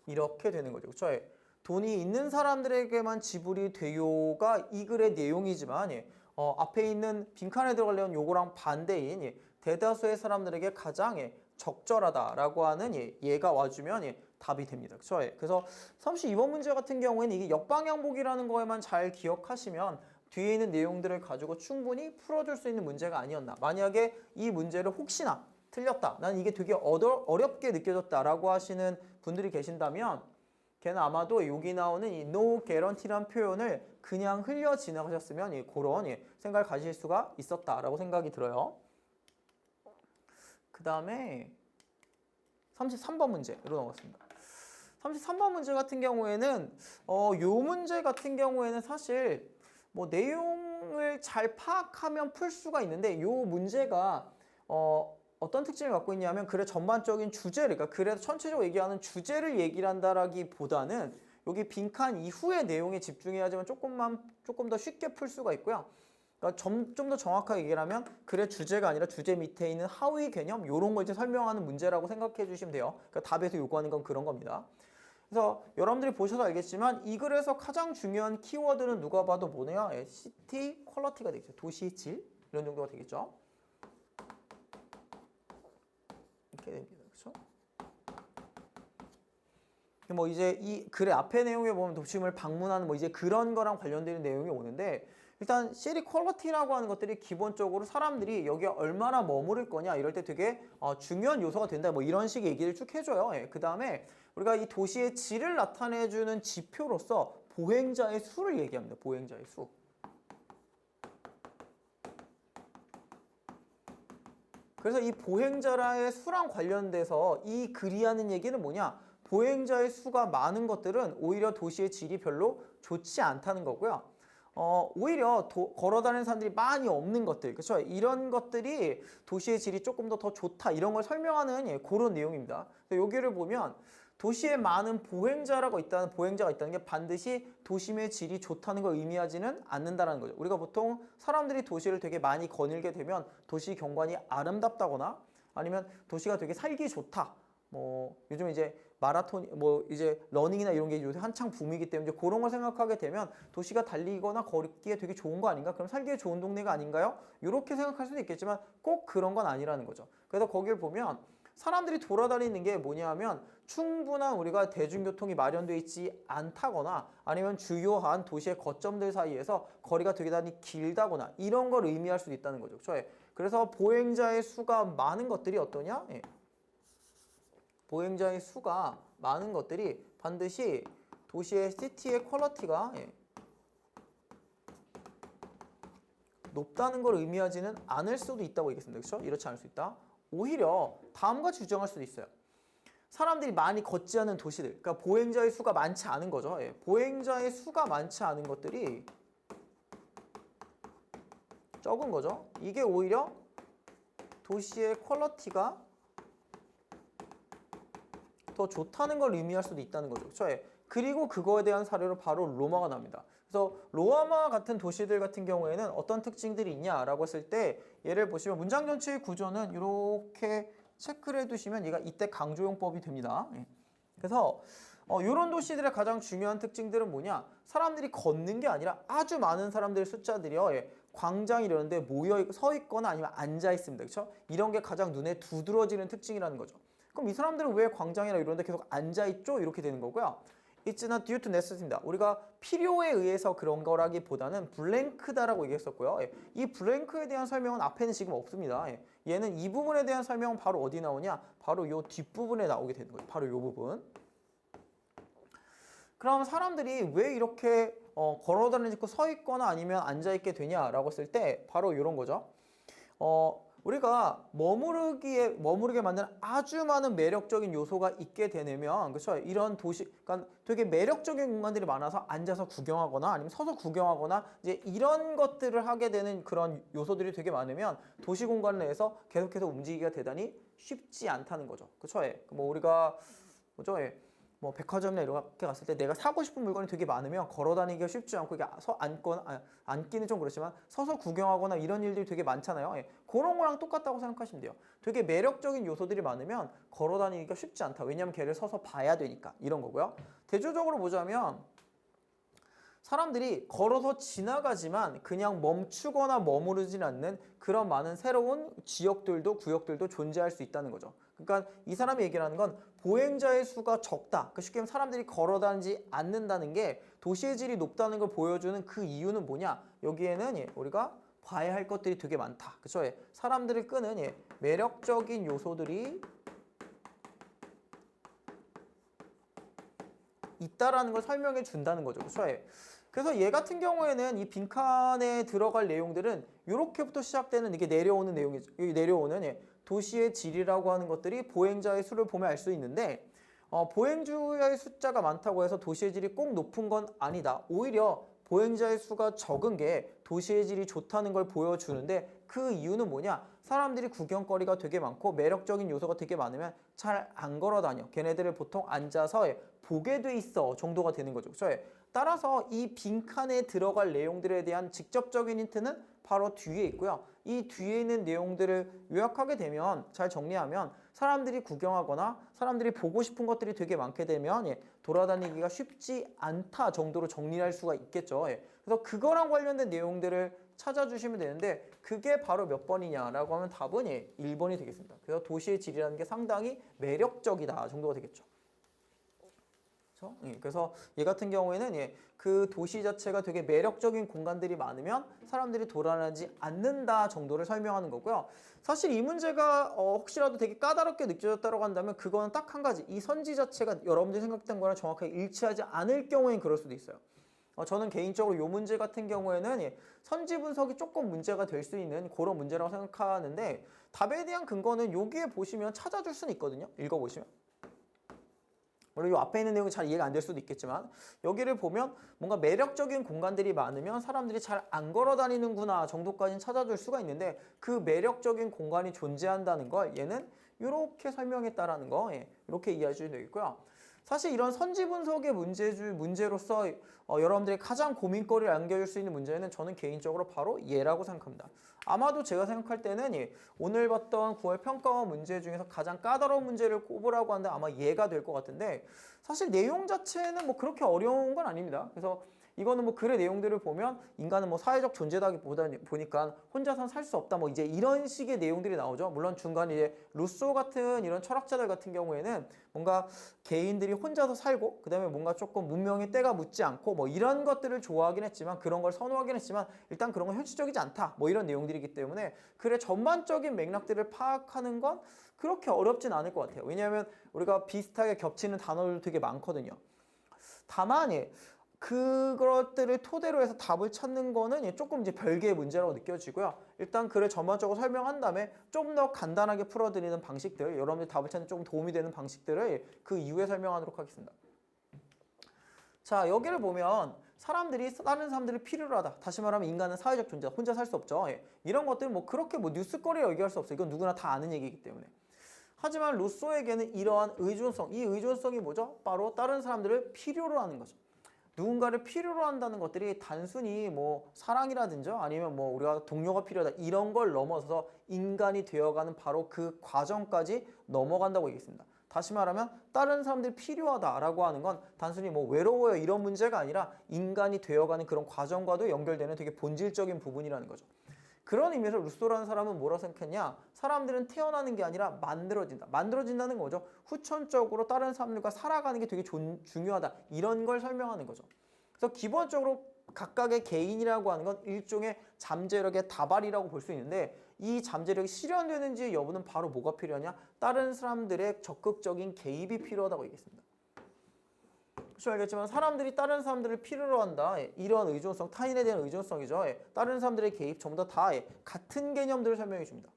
이렇게 되는 거죠. 그렇죠? 돈이 있는 사람들에게만 지불이 돼요가 이 글의 내용이지만 앞에 있는 빈칸에 들어가려는 요거랑 반대인 대다수의 사람들에게 가장 적절하다라고 하는 얘가 와주면 답이 됩니다. 그렇죠? 그래서 32번 문제 같은 경우에는 이게 역방향보기라는 거에만 잘 기억하시면 뒤에 있는 내용들을 가지고 충분히 풀어줄 수 있는 문제가 아니었나. 만약에 이 문제를 혹시나 틀렸다, 난 이게 되게 어렵게 느껴졌다라고 하시는 분들이 계신다면 걔는 아마도 여기 나오는 이 no guarantee라는 표현을 그냥 흘려 지나가셨으면 그런 생각을 가질 수가 있었다라고 생각이 들어요. 그 다음에 33번 문제로 넘어갔습니다. 33번 문제 같은 경우에는 요 문제 같은 경우에는 사실 뭐 내용을 잘 파악하면 풀 수가 있는데, 요 문제가 어떤 특징을 갖고 있냐면 글의 전반적인 주제를, 그러니까 글에서 전체적으로 얘기하는 주제를 얘기를 한다라기보다는 여기 빈칸 이후의 내용에 집중해야지만 조금 더 쉽게 풀 수가 있고요. 그러니까 좀 더 정확하게 얘기를 하면 글의 주제가 아니라 주제 밑에 있는 하위 개념, 이런 걸 이제 설명하는 문제라고 생각해 주시면 돼요. 그러니까 답에서 요구하는 건 그런 겁니다. 그래서 여러분들이 보셔서 알겠지만 이 글에서 가장 중요한 키워드는 누가 봐도 뭐냐? 시티 퀄리티가 되겠죠. 도시의 질, 이런 정도가 되겠죠. 않게 됩니다. 그렇죠? 뭐 이제 이 글의 앞에 내용에 보면 도심을 방문하는 뭐 이제 그런 거랑 관련되는 내용이 오는데 일단 시티 퀄리티라고 하는 것들이 기본적으로 사람들이 여기에 얼마나 머무를 거냐 이럴 때 되게 중요한 요소가 된다 뭐 이런 식의 얘기를 쭉 해줘요. 예. 그 다음에 우리가 이 도시의 질을 나타내주는 지표로서 보행자의 수를 얘기합니다. 보행자의 수. 그래서 이 보행자의 수랑 관련돼서 이 글이 하는 얘기는 뭐냐? 보행자의 수가 많은 것들은 오히려 도시의 질이 별로 좋지 않다는 거고요. 오히려 걸어다니는 사람들이 많이 없는 것들, 그렇죠? 이런 것들이 도시의 질이 조금 더 좋다 이런 걸 설명하는 그런 내용입니다. 여기를 보면 도시에 많은 보행자가 있다는 게 반드시 도심의 질이 좋다는 걸 의미하지는 않는다는 거죠. 우리가 보통 사람들이 도시를 되게 많이 거닐게 되면 도시 경관이 아름답다거나 아니면 도시가 되게 살기 좋다. 뭐 요즘 이제 마라톤 뭐 이제 러닝이나 이런 게 요새 한창 붐이기 때문에 그런 걸 생각하게 되면 도시가 달리거나 걷기에 되게 좋은 거 아닌가? 그럼 살기에 좋은 동네가 아닌가요? 이렇게 생각할 수도 있겠지만 꼭 그런 건 아니라는 거죠. 그래서 거기를 보면 사람들이 돌아다니는 게 뭐냐면 충분한 우리가 대중교통이 마련되어 있지 않다거나 아니면 주요한 도시의 거점들 사이에서 거리가 되게 길다거나 이런 걸 의미할 수도 있다는 거죠. 그렇죠? 그래서 보행자의 수가 많은 것들이 어떠냐? 예. 보행자의 수가 많은 것들이 반드시 도시의 시티의 퀄리티가 높다는 걸 의미하지는 않을 수도 있다고 얘기했습니다. 그렇죠? 이렇지 않을 수 있다. 오히려 다음과 주장할 수도 있어요. 사람들이 많이 걷지 않는 도시들, 그러니까 보행자의 수가 많지 않은 거죠. 보행자의 수가 많지 않은 것들이 적은 거죠. 이게 오히려 도시의 퀄리티가 더 좋다는 걸 의미할 수도 있다는 거죠. 그렇죠? 그리고 그거에 대한 사례로 바로 로마가 나옵니다. 그래서 로마 같은 도시들 같은 경우에는 어떤 특징들이 있냐라고 했을 때 예를 보시면 문장 전체의 구조는 이렇게 체크를 해두시면 얘가 이때 강조용법이 됩니다. 그래서 이런 도시들의 가장 중요한 특징들은 뭐냐? 사람들이 걷는 게 아니라 아주 많은 사람들의 숫자들이요. 광장 이런 데 모여 서 있거나 아니면 앉아 있습니다. 그렇죠? 이런 게 가장 눈에 두드러지는 특징이라는 거죠. 그럼 이 사람들은 왜 광장이나 이런 데 계속 앉아 있죠? 이렇게 되는 거고요. It's not due to necessity입니다. 우리가 필요에 의해서 그런 거라기보다는 블랭크다라고 얘기했었고요. 이 블랭크에 대한 설명은 앞에는 지금 없습니다. 얘는 이 부분에 대한 설명은 바로 어디 나오냐? 바로 이 뒷부분에 나오게 되는 거예요. 바로 이 부분. 그럼 사람들이 왜 이렇게 걸어다니고 서 있거나 아니면 앉아 있게 되냐라고 했을 때 바로 이런 거죠. 우리가 머무르게 만드는 아주 많은 매력적인 요소가 있게 되면, 그렇죠? 이런 도시, 그러니까 되게 매력적인 공간들이 많아서 앉아서 구경하거나 아니면 서서 구경하거나 이제 이런 것들을 하게 되는 그런 요소들이 되게 많으면 도시 공간 내에서 계속해서 움직이기가 대단히 쉽지 않다는 거죠. 그렇죠? 뭐 우리가 뭐죠? 뭐 백화점이나 이렇게 갔을 때 내가 사고 싶은 물건이 되게 많으면 걸어다니기가 쉽지 않고 이게 앉기는 좀 그렇지만 서서 구경하거나 이런 일들이 되게 많잖아요. 그런 거랑 똑같다고 생각하시면 돼요. 되게 매력적인 요소들이 많으면 걸어다니기가 쉽지 않다. 왜냐하면 걔를 서서 봐야 되니까 이런 거고요. 대조적으로 보자면 사람들이 걸어서 지나가지만 그냥 멈추거나 머무르진 않는 그런 많은 새로운 지역들도 구역들도 존재할 수 있다는 거죠. 그러니까 이 사람이 얘기하는 건 보행자의 수가 적다. 쉽게 말하면 사람들이 걸어다니지 않는다는 게 도시의 질이 높다는 걸 보여주는 그 이유는 뭐냐? 여기에는 우리가 봐야 할 것들이 되게 많다. 그렇죠? 사람들을 끄는 매력적인 요소들이 있다라는 걸 설명해 준다는 거죠. 그렇죠? 그래서 얘 같은 경우에는 이 빈칸에 들어갈 내용들은 이렇게부터 시작되는 이게 내려오는 내용이죠. 여기 내려오는 도시의 질이라고 하는 것들이 보행자의 수를 보면 알 수 있는데 보행자의 숫자가 많다고 해서 도시의 질이 꼭 높은 건 아니다. 오히려 보행자의 수가 적은 게 도시의 질이 좋다는 걸 보여주는데 그 이유는 뭐냐? 사람들이 구경거리가 되게 많고 매력적인 요소가 되게 많으면 잘 안 걸어 다녀. 걔네들을 보통 앉아서 보게 돼 있어 정도가 되는 거죠. 그렇죠? 따라서 이 빈칸에 들어갈 내용들에 대한 직접적인 힌트는 바로 뒤에 있고요. 이 뒤에 있는 내용들을 요약하게 되면 잘 정리하면 사람들이 구경하거나 사람들이 보고 싶은 것들이 되게 많게 되면 돌아다니기가 쉽지 않다 정도로 정리할 수가 있겠죠. 그래서 그거랑 관련된 내용들을 찾아주시면 되는데 그게 바로 몇 번이냐라고 하면 답은 1번이 되겠습니다. 그래서 도시의 질이라는 게 상당히 매력적이다 정도가 되겠죠. 그래서 얘 같은 경우에는 그 도시 자체가 되게 매력적인 공간들이 많으면 사람들이 돌아다니지 않는다 정도를 설명하는 거고요. 사실 이 문제가 혹시라도 되게 까다롭게 느껴졌다고 한다면 그거는 딱 한 가지. 이 선지 자체가 여러분들이 생각했던 거랑 정확하게 일치하지 않을 경우엔 그럴 수도 있어요. 저는 개인적으로 이 문제 같은 경우에는 선지 분석이 조금 문제가 될 수 있는 그런 문제라고 생각하는데 답에 대한 근거는 여기에 보시면 찾아줄 수는 있거든요. 읽어보시면. 물론 이 앞에 있는 내용이 잘 이해가 안 될 수도 있겠지만 여기를 보면 뭔가 매력적인 공간들이 많으면 사람들이 잘 안 걸어 다니는구나 정도까지는 찾아줄 수가 있는데 그 매력적인 공간이 존재한다는 걸 얘는 이렇게 설명했다라는 거 이렇게 이해하시면 되겠고요. 사실 이런 선지 분석의 문제로서 여러분들이 가장 고민거리를 안겨줄 수 있는 문제는 저는 개인적으로 바로 얘라고 생각합니다. 아마도 제가 생각할 때는 오늘 봤던 9월 평가원 문제 중에서 가장 까다로운 문제를 꼽으라고 한다면 아마 얘가 될 것 같은데 사실 내용 자체는 뭐 그렇게 어려운 건 아닙니다. 그래서 이거는 뭐 글의 내용들을 보면 인간은 뭐 사회적 존재다 보니까 혼자서는 살 수 없다 뭐 이제 이런 식의 내용들이 나오죠. 물론 중간에 이제 루소 같은 이런 철학자들 같은 경우에는 뭔가 개인들이 혼자서 살고 그다음에 뭔가 조금 문명의 때가 묻지 않고 뭐 이런 것들을 좋아하긴 했지만 그런 걸 선호하긴 했지만 일단 그런 건 현실적이지 않다 뭐 이런 내용들이기 때문에 글의 전반적인 맥락들을 파악하는 건 그렇게 어렵진 않을 것 같아요. 왜냐하면 우리가 비슷하게 겹치는 단어들 되게 많거든요. 다만 그것들을 토대로 해서 답을 찾는 거는 조금 이제 별개의 문제라고 느껴지고요. 일단 글을 전반적으로 설명한 다음에 좀 더 간단하게 풀어드리는 방식들, 여러분들 답을 찾는 조금 도움이 되는 방식들을 그 이후에 설명하도록 하겠습니다. 자, 여기를 보면 사람들이 다른 사람들을 필요로 하다. 다시 말하면 인간은 사회적 존재다. 혼자 살 수 없죠. 이런 것들 뭐 그렇게 뭐 뉴스거리에 얘기할 수 없어요. 이건 누구나 다 아는 얘기이기 때문에. 하지만 루소에게는 이러한 의존성, 이 의존성이 뭐죠? 바로 다른 사람들을 필요로 하는 거죠. 누군가를 필요로 한다는 것들이 단순히 뭐 사랑이라든지 아니면 뭐 우리가 동료가 필요하다 이런 걸 넘어서서 인간이 되어가는 바로 그 과정까지 넘어간다고 얘기했습니다. 다시 말하면 다른 사람들이 필요하다라고 하는 건 단순히 뭐 외로워요 이런 문제가 아니라 인간이 되어가는 그런 과정과도 연결되는 되게 본질적인 부분이라는 거죠. 그런 의미에서 루소라는 사람은 뭐라고 생각했냐? 사람들은 태어나는 게 아니라 만들어진다. 만들어진다는 거죠. 후천적으로 다른 사람들과 살아가는 게 되게 중요하다. 이런 걸 설명하는 거죠. 그래서 기본적으로 각각의 개인이라고 하는 건 일종의 잠재력의 다발이라고 볼 수 있는데 이 잠재력이 실현되는지 여부는 바로 뭐가 필요하냐? 다른 사람들의 적극적인 개입이 필요하다고 얘기했습니다. 그렇죠. 알겠지만 사람들이 다른 사람들을 필요로 한다. 이러한 의존성, 타인에 대한 의존성이죠. 다른 사람들의 개입 전부 다 같은 개념들을 설명해 줍니다.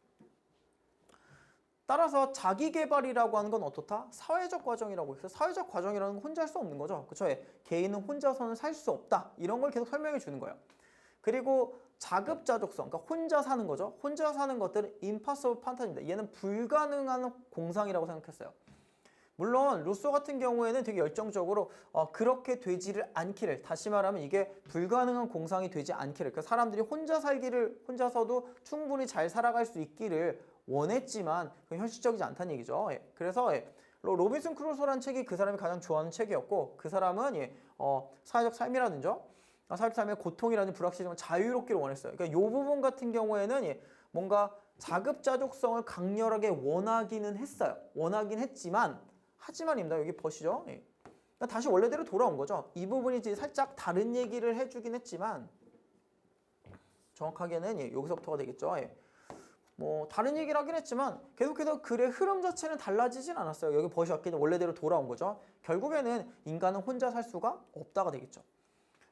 따라서 자기개발이라고 하는 건 어떻다? 사회적 과정이라고 해서 사회적 과정이라는 건 혼자 할 수 없는 거죠. 그렇죠? 개인은 혼자서는 살 수 없다. 이런 걸 계속 설명해 주는 거예요. 그리고 자급자족성, 그러니까 혼자 사는 거죠. 혼자 사는 것들은 impossible 판타지입니다. 얘는 불가능한 공상이라고 생각했어요. 물론 루소 같은 경우에는 되게 열정적으로 그렇게 되지를 않기를, 다시 말하면 이게 불가능한 공상이 되지 않기를, 그러니까 사람들이 혼자서도 충분히 잘 살아갈 수 있기를 원했지만 그건 현실적이지 않다는 얘기죠. 그래서 로빈슨 크루소라는 책이 그 사람이 가장 좋아하는 책이었고, 그 사람은 사회적 삶이라든지 사회적 삶의 고통이라든지 불확실성을 자유롭기를 원했어요. 그러니까 이 부분 같은 경우에는 뭔가 자급자족성을 강렬하게 원하기는 했어요. 원하긴 했지만 하지만입니다. 여기 보시죠. 그러니까 다시 원래대로 돌아온 거죠. 이 부분이 이제 살짝 다른 얘기를 해주긴 했지만 정확하게는 여기서부터가 되겠죠. 뭐 다른 얘기를 하긴 했지만 계속해서 글의 흐름 자체는 달라지진 않았어요. 여기 보시기에는 원래대로 돌아온 거죠. 결국에는 인간은 혼자 살 수가 없다가 되겠죠.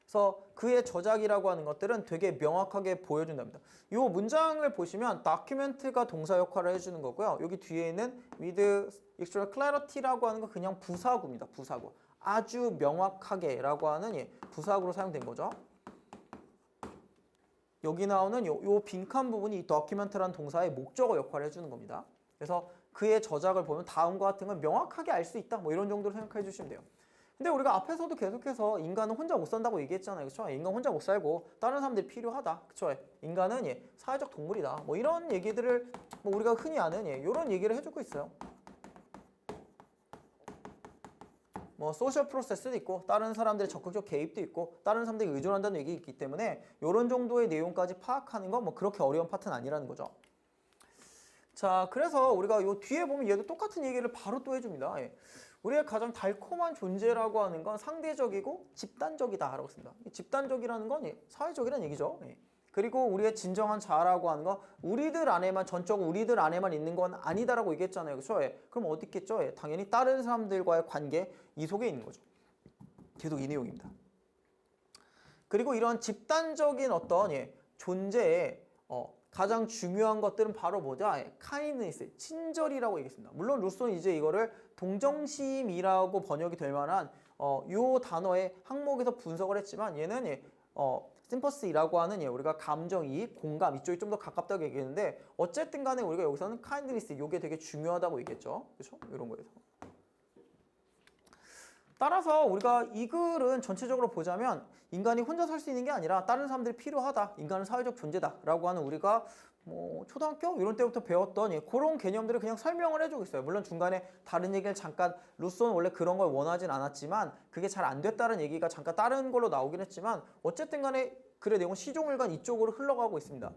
그래서 그의 저작이라고 하는 것들은 되게 명확하게 보여준답니다. 이 문장을 보시면 document가 동사 역할을 해주는 거고요. 여기 뒤에 있는 with extra clarity라고 하는 건 그냥 부사구입니다. 부사구. 아주 명확하게 라고 하는 부사구로 사용된 거죠. 여기 나오는 요 빈칸 부분이 이 document라는 동사의 목적어 역할을 해주는 겁니다. 그래서 그의 저작을 보면 다음과 같은 건 명확하게 알 수 있다. 뭐 이런 정도로 생각해 주시면 돼요. 근데 우리가 앞에서도 계속해서 인간은 혼자 못 산다고 얘기했잖아요. 그렇죠? 인간 혼자 못 살고 다른 사람들이 필요하다. 그렇죠? 인간은 사회적 동물이다. 뭐 이런 얘기들을 뭐 우리가 흔히 아는 이런 얘기를 해주고 있어요. 뭐 소셜 프로세스도 있고 다른 사람들의 적극적 개입도 있고 다른 사람들이 의존한다는 얘기 있기 때문에 이런 정도의 내용까지 파악하는 건 뭐 그렇게 어려운 파트는 아니라는 거죠. 자, 그래서 우리가 요 뒤에 보면 얘도 똑같은 얘기를 바로 또 해줍니다. 예. 우리의 가장 달콤한 존재라고 하는 건 상대적이고 집단적이다라고 씁니다. 집단적이라는 건 사회적이라는 얘기죠. 예. 그리고 우리의 진정한 자아라고 하는 건 우리들 안에만 전적으로 우리들 안에만 있는 건 아니다라고 얘기했잖아요. 그렇죠? 예. 그럼 어디 있겠죠? 예. 당연히 다른 사람들과의 관계 이 속에 있는 거죠. 계속 이 내용입니다. 그리고 이런 집단적인 어떤 존재의 가장 중요한 것들은 바로 뭐냐? 카인드니스, 친절이라고 얘기했습니다. 물론 루소는 이제 이거를 동정심이라고 번역이 될 만한 요 단어의 항목에서 분석을 했지만 얘는 심퍼시라고 하는 우리가 감정이입, 공감 이쪽이 좀 더 가깝다고 얘기했는데 어쨌든 간에 우리가 여기서는 카인드니스 이게 되게 중요하다고 얘기했죠. 그렇죠? 이런 거에서. 따라서 우리가 이 글은 전체적으로 보자면 인간이 혼자 살 수 있는 게 아니라 다른 사람들이 필요하다. 인간은 사회적 존재다라고 하는 우리가 뭐 초등학교 이런 때부터 배웠던 그런 개념들을 그냥 설명을 해주고 있어요. 물론 중간에 다른 얘기를 잠깐 루소는 원래 그런 걸 원하진 않았지만 그게 잘 안 됐다는 얘기가 잠깐 다른 걸로 나오긴 했지만 어쨌든 간에 글의 내용은 시종일관 이쪽으로 흘러가고 있습니다.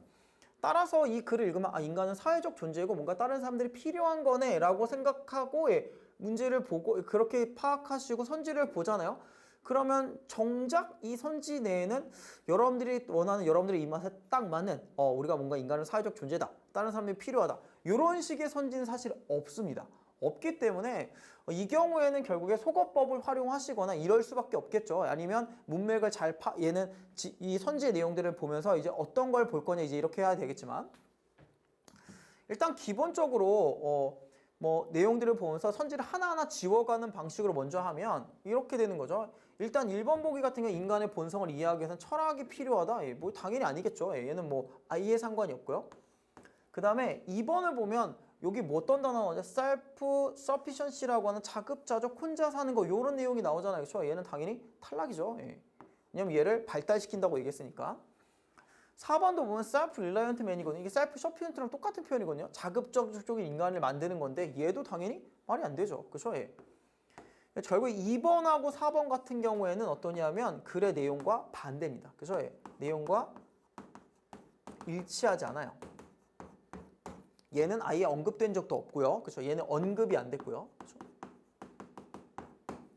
따라서 이 글을 읽으면 인간은 사회적 존재이고 뭔가 다른 사람들이 필요한 거네 라고 생각하고 문제를 보고 그렇게 파악하시고 선지를 보잖아요. 그러면 정작 이 선지 내에는 여러분들이 원하는 여러분들의 입맛에 딱 맞는 우리가 뭔가 인간은 사회적 존재다. 다른 사람들이 필요하다. 이런 식의 선지는 사실 없습니다. 없기 때문에 이 경우에는 결국에 속어법을 활용하시거나 이럴 수밖에 없겠죠. 아니면 문맥을 얘는 이 선지의 내용들을 보면서 이제 어떤 걸 볼 거냐 이제 이렇게 해야 되겠지만 일단 기본적으로 뭐 내용들을 보면서 선지를 하나하나 지워가는 방식으로 먼저 하면 이렇게 되는 거죠. 일단 1번 보기 같은 경우 인간의 본성을 이해하기 위해서는 철학이 필요하다. 뭐 당연히 아니겠죠. 얘는 뭐 아예 상관이 없고요. 그 다음에 2번을 보면 여기 뭐 어떤 단어 나오죠? self sufficiency라고 하는 자급자족 혼자 사는 거 이런 내용이 나오잖아요. 그렇죠? 얘는 당연히 탈락이죠. 왜냐면 얘를 발달시킨다고 얘기했으니까. 4번도 보면 self-reliant man이거든요. 이게 self-sufficient랑 똑같은 표현이거든요. 자급자족적인 인간을 만드는 건데 얘도 당연히 말이 안 되죠. 그렇죠? 결국 2번하고 4번 같은 경우에는 어떠냐면 글의 내용과 반대입니다. 그렇죠? 내용과 일치하지 않아요. 얘는 아예 언급된 적도 없고요. 그렇죠? 얘는 언급이 안 됐고요. 그렇죠?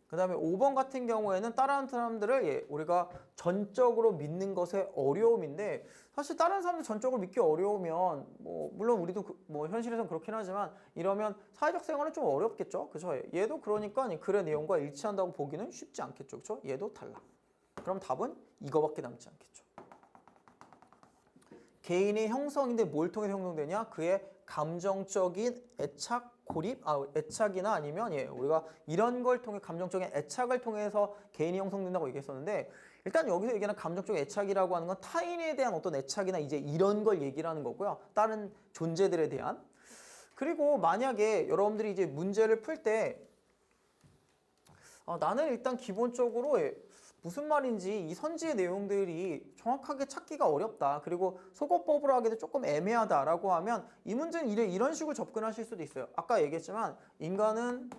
그 다음에 5번 같은 경우에는 다른 사람들을 우리가 전적으로 믿는 것의 어려움인데 사실 다른 사람들 전적으로 믿기 어려우면 뭐 물론 우리도 뭐 현실에서는 그렇긴 하지만 이러면 사회적 생활은 좀 어렵겠죠. 그렇죠? 얘도 그러니까 글의 내용과 일치한다고 보기는 쉽지 않겠죠. 그렇죠? 얘도 탈락. 그럼 답은 이거밖에 남지 않겠죠. 개인의 형성인데 뭘 통해서 형성되냐? 그의 감정적인 애착, 고립, 애착이나 아니면 우리가 이런 걸 통해 감정적인 애착을 통해서 개인이 형성된다고 얘기했었는데 일단 여기서 얘기하는 감정적 애착이라고 하는 건 타인에 대한 어떤 애착이나 이제 이런 걸 얘기를 하는 거고요. 다른 존재들에 대한. 그리고 만약에 여러분들이 이제 문제를 풀 때 나는 일단 기본적으로 무슨 말인지 이 선지의 내용들이 정확하게 찾기가 어렵다. 그리고 속어법으로 하기도 조금 애매하다라고 하면 이 문제는 이런 식으로 접근하실 수도 있어요. 아까 얘기했지만 인간은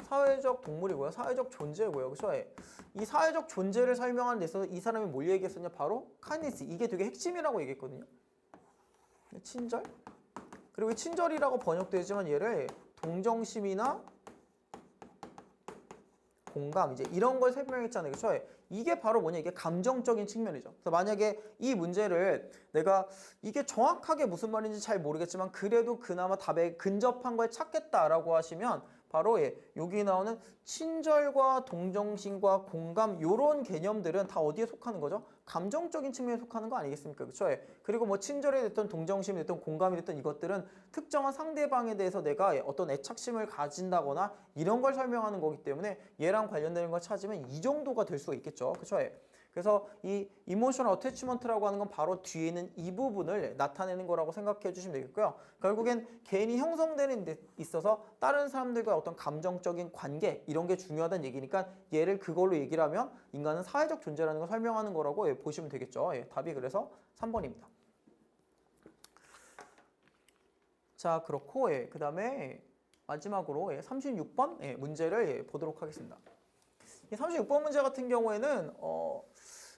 사회적 동물이고요. 사회적 존재고요. 그렇죠? 이 사회적 존재를 설명하는 데 있어서 이 사람이 뭘 얘기했었냐? 바로 카이니스. 이게 되게 핵심이라고 얘기했거든요. 친절? 그리고 친절이라고 번역되지만 얘를 동정심이나 공감 이제 이런 걸 설명했잖아요. 그렇죠? 이게 바로 뭐냐? 이게 감정적인 측면이죠. 그래서 만약에 이 문제를 내가 이게 정확하게 무슨 말인지 잘 모르겠지만 그래도 그나마 답에 근접한 걸 찾겠다라고 하시면 바로 여기 나오는 친절과 동정심과 공감 이런 개념들은 다 어디에 속하는 거죠? 감정적인 측면에 속하는 거 아니겠습니까? 그렇죠? 그리고 뭐 친절이 됐든 동정심이 됐든 공감이 됐든 이것들은 특정한 상대방에 대해서 내가 어떤 애착심을 가진다거나 이런 걸 설명하는 거기 때문에 얘랑 관련되는 걸 찾으면 이 정도가 될 수가 있겠죠. 그렇죠? 그래서 이 이모셔널 어태치먼트라고 하는 건 바로 뒤에 있는 이 부분을 나타내는 거라고 생각해 주시면 되겠고요. 결국엔 개인이 형성되는 데 있어서 다른 사람들과 어떤 감정적인 관계 이런 게 중요하다는 얘기니까 얘를 그걸로 얘기를 하면 인간은 사회적 존재라는 걸 설명하는 거라고 보시면 되겠죠. 답이 그래서 3번입니다. 자, 그렇고 그 다음에 마지막으로 36번 문제를 보도록 하겠습니다. 이 36번 문제 같은 경우에는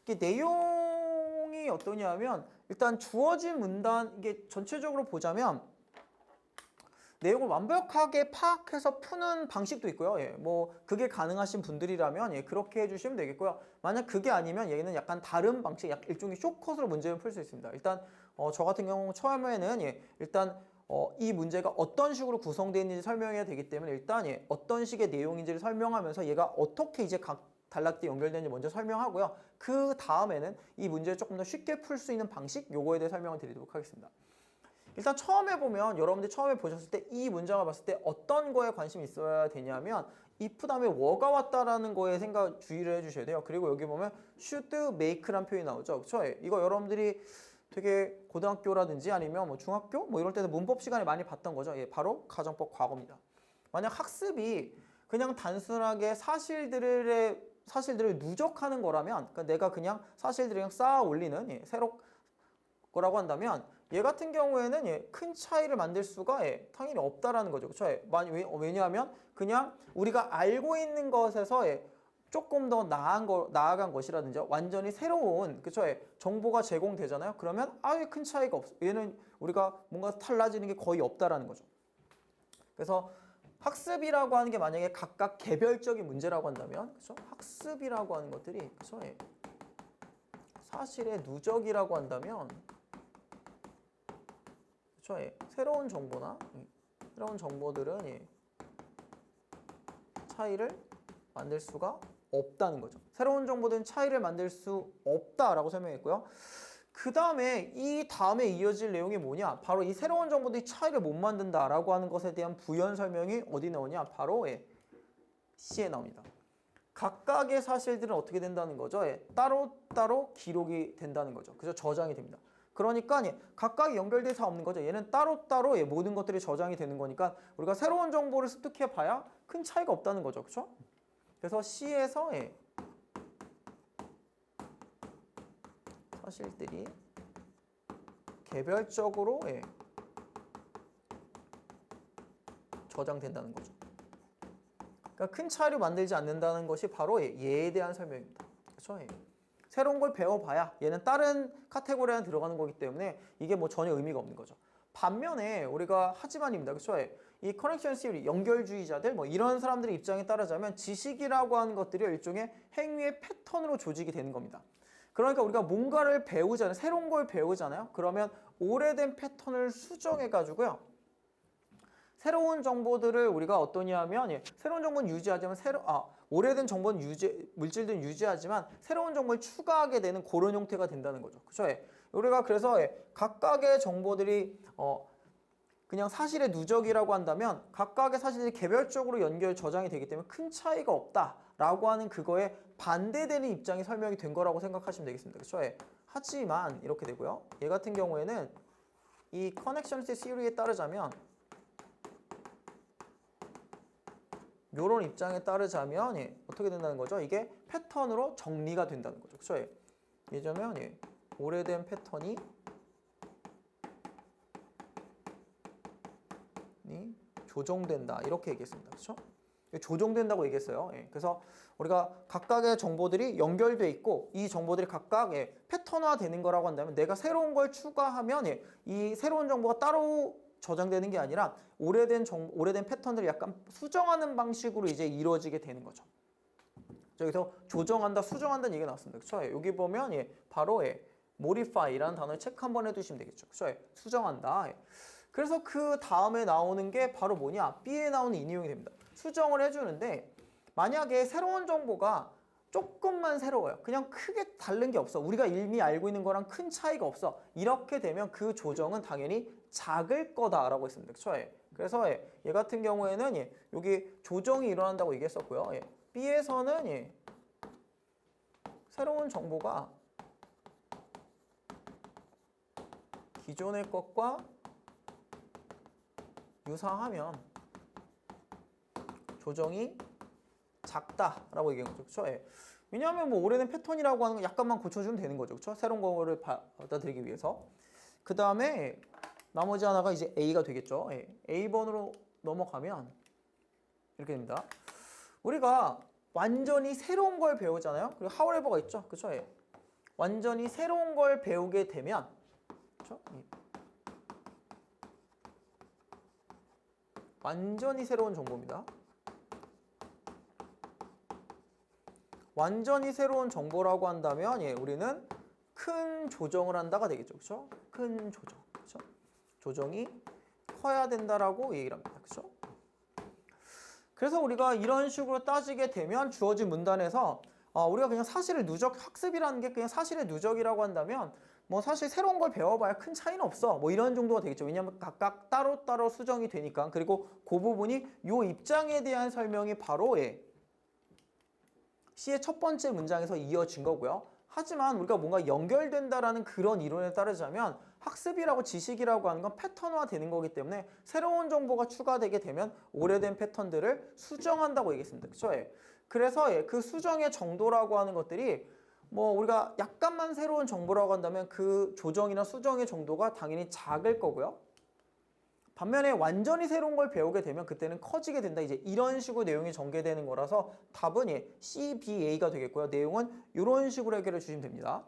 이게 내용이 어떠냐면 일단 주어진 문단 이게 전체적으로 보자면 내용을 완벽하게 파악해서 푸는 방식도 있고요. 뭐 그게 가능하신 분들이라면 그렇게 해주시면 되겠고요. 만약 그게 아니면 얘는 약간 다른 방식, 일종의 쇼컷으로 문제를 풀 수 있습니다. 일단 저 같은 경우 처음에는 일단 이 문제가 어떤 식으로 구성되어 있는지 설명해야 되기 때문에 일단 어떤 식의 내용인지를 설명하면서 얘가 어떻게 이제 각 단락들이 연결되는지 먼저 설명하고요. 그 다음에는 이 문제를 조금 더 쉽게 풀 수 있는 방식, 요거에 대해 설명을 드리도록 하겠습니다. 일단 처음에 보면 여러분들 처음에 보셨을 때 이 문장을 봤을 때 어떤 거에 관심이 있어야 되냐면 if 다음에 were 가 왔다라는 거에 주의를 해주셔야 돼요. 그리고 여기 보면 should make라는 표현이 나오죠. 그렇죠? 이거 여러분들이 되게 고등학교라든지 아니면 뭐 중학교 뭐 이럴 때는 문법 시간에 많이 봤던 거죠. 바로 가정법 과거입니다. 만약 학습이 그냥 단순하게 사실들을 누적하는 거라면, 그러니까 내가 그냥 사실들을 그냥 쌓아 올리는 새로 거라고 한다면 얘 같은 경우에는 큰 차이를 만들 수가 당연히 없다라는 거죠. 그렇죠? 왜냐하면 그냥 우리가 알고 있는 것에서 조금 더 나아간 것이라든지 완전히 새로운 그쵸? 정보가 제공되잖아요. 그러면 아예 큰 차이가 없어. 얘는 우리가 뭔가 달라지는 게 거의 없다라는 거죠. 그래서 학습이라고 하는 게 만약에 각각 개별적인 문제라고 한다면 그쵸? 학습이라고 하는 것들이 그쵸? 사실의 누적이라고 한다면 그쵸? 새로운 정보나 새로운 정보들은 차이를 만들 수가 없다는 거죠. 새로운 정보들은 차이를 만들 수 없다라고 설명했고요. 그 다음에 이 다음에 이어질 내용이 뭐냐? 바로 이 새로운 정보들이 차이를 못 만든다라고 하는 것에 대한 부연 설명이 어디 나오냐? 바로 C에 나옵니다. 각각의 사실들은 어떻게 된다는 거죠? 따로따로 기록이 된다는 거죠. 그래서 저장이 됩니다. 그러니까 각각 연결돼서 없는 거죠. 얘는 따로따로 모든 것들이 저장이 되는 거니까 우리가 새로운 정보를 습득해 봐야 큰 차이가 없다는 거죠. 그렇죠? 그래서 C에서 사실들이 개별적으로 저장된다는 거죠. 그러니까 큰 차이를 만들지 않는다는 것이 바로 얘에 대한 설명입니다. 그렇죠? 새로운 걸 배워봐야 얘는 다른 카테고리 안에 들어가는 거기 때문에 이게 뭐 전혀 의미가 없는 거죠. 반면에 우리가 하지만입니다. 그렇죠? 이 커넥션 시리 연결주의자들 뭐 이런 사람들의 입장에 따르자면 지식이라고 하는 것들이 일종의 행위의 패턴으로 조직이 되는 겁니다. 그러니까 우리가 뭔가를 배우잖아요. 새로운 걸 배우잖아요. 그러면 오래된 패턴을 수정해 가지고요. 새로운 정보들을 우리가 어떠냐 하면 새로운 정보는 유지하지만 오래된 정보는 물질들은 유지하지만 새로운 정보를 추가하게 되는 그런 형태가 된다는 거죠. 그렇죠? 우리가 그래서 각각의 정보들이 그냥 사실의 누적이라고 한다면 각각의 사실들이 개별적으로 저장이 되기 때문에 큰 차이가 없다라고 하는 그거에 반대되는 입장이 설명이 된 거라고 생각하시면 되겠습니다. 그렇죠? 하지만 이렇게 되고요. 얘 같은 경우에는 이 커넥션스 시리에 따르자면 이런 입장에 따르자면 어떻게 된다는 거죠? 이게 패턴으로 정리가 된다는 거죠. 그렇죠? 예전에 오래된 패턴이 조정된다 이렇게 얘기했습니다. 그렇죠? 조정된다고 얘기했어요. 그래서 우리가 각각의 정보들이 연결돼 있고 이 정보들이 각각 패턴화 되는 거라고 한다면 내가 새로운 걸 추가하면 이 새로운 정보가 따로 저장되는 게 아니라 오래된 패턴들을 약간 수정하는 방식으로 이제 이루어지게 되는 거죠. 여기서 조정한다, 수정한다는 얘기가 나왔습니다. 그렇죠? 여기 보면 바로 modify라는 단어를 체크 한번 해두시면 되겠죠. 그렇죠? 수정한다. 그래서 그 다음에 나오는 게 바로 뭐냐? B에 나오는 인용이 됩니다. 수정을 해주는데 만약에 새로운 정보가 조금만 새로워요. 그냥 크게 다른 게 없어. 우리가 이미 알고 있는 거랑 큰 차이가 없어. 이렇게 되면 그 조정은 당연히 작을 거다라고 했습니다. 그렇죠? 그래서 얘 같은 경우에는 여기 조정이 일어난다고 얘기했었고요. B에서는 새로운 정보가 기존의 것과 유사하면 조정이 작다라고 얘기한 거죠. 그렇죠? 왜냐하면 뭐 오래된 패턴이라고 하는 거 약간만 고쳐주면 되는 거죠. 그렇죠? 새로운 거를 받아들이기 위해서. 그 다음에 나머지 하나가 이제 A가 되겠죠. A번으로 넘어가면 이렇게 됩니다. 우리가 완전히 새로운 걸 배우잖아요. 그리고 however가 있죠. 그쵸? 예. 완전히 새로운 걸 배우게 되면, 그쵸? 완전히 새로운 정보입니다. 완전히 새로운 정보라고 한다면, 예, 우리는 큰 조정을 한다가 되겠죠. 그쵸? 큰 조정. 그쵸? 조정이 커야 된다라고 얘기를 합니다. 그쵸? 그래서 우리가 이런 식으로 따지게 되면 주어진 문단에서 우리가 그냥 사실의 누적, 학습이라는 게 그냥 사실의 누적이라고 한다면 뭐 사실 새로운 걸 배워봐야 큰 차이는 없어. 뭐 이런 정도가 되겠죠. 왜냐하면 각각 따로따로 수정이 되니까. 그리고 그 부분이 요 입장에 대한 설명이 바로 C의 첫 번째 문장에서 이어진 거고요. 하지만 우리가 뭔가 연결된다라는 그런 이론에 따르자면 학습이라고 지식이라고 하는 건 패턴화 되는 거기 때문에 새로운 정보가 추가되게 되면 오래된 패턴들을 수정한다고 얘기했습니다. 그렇죠? 예. 그래서 그 수정의 정도라고 하는 것들이 뭐 우리가 약간만 새로운 정보라고 한다면 그 조정이나 수정의 정도가 당연히 작을 거고요. 반면에 완전히 새로운 걸 배우게 되면 그때는 커지게 된다. 이제 이런 식으로 내용이 전개되는 거라서 답은 C, B, A가 되겠고요. 내용은 이런 식으로 해결해 주시면 됩니다.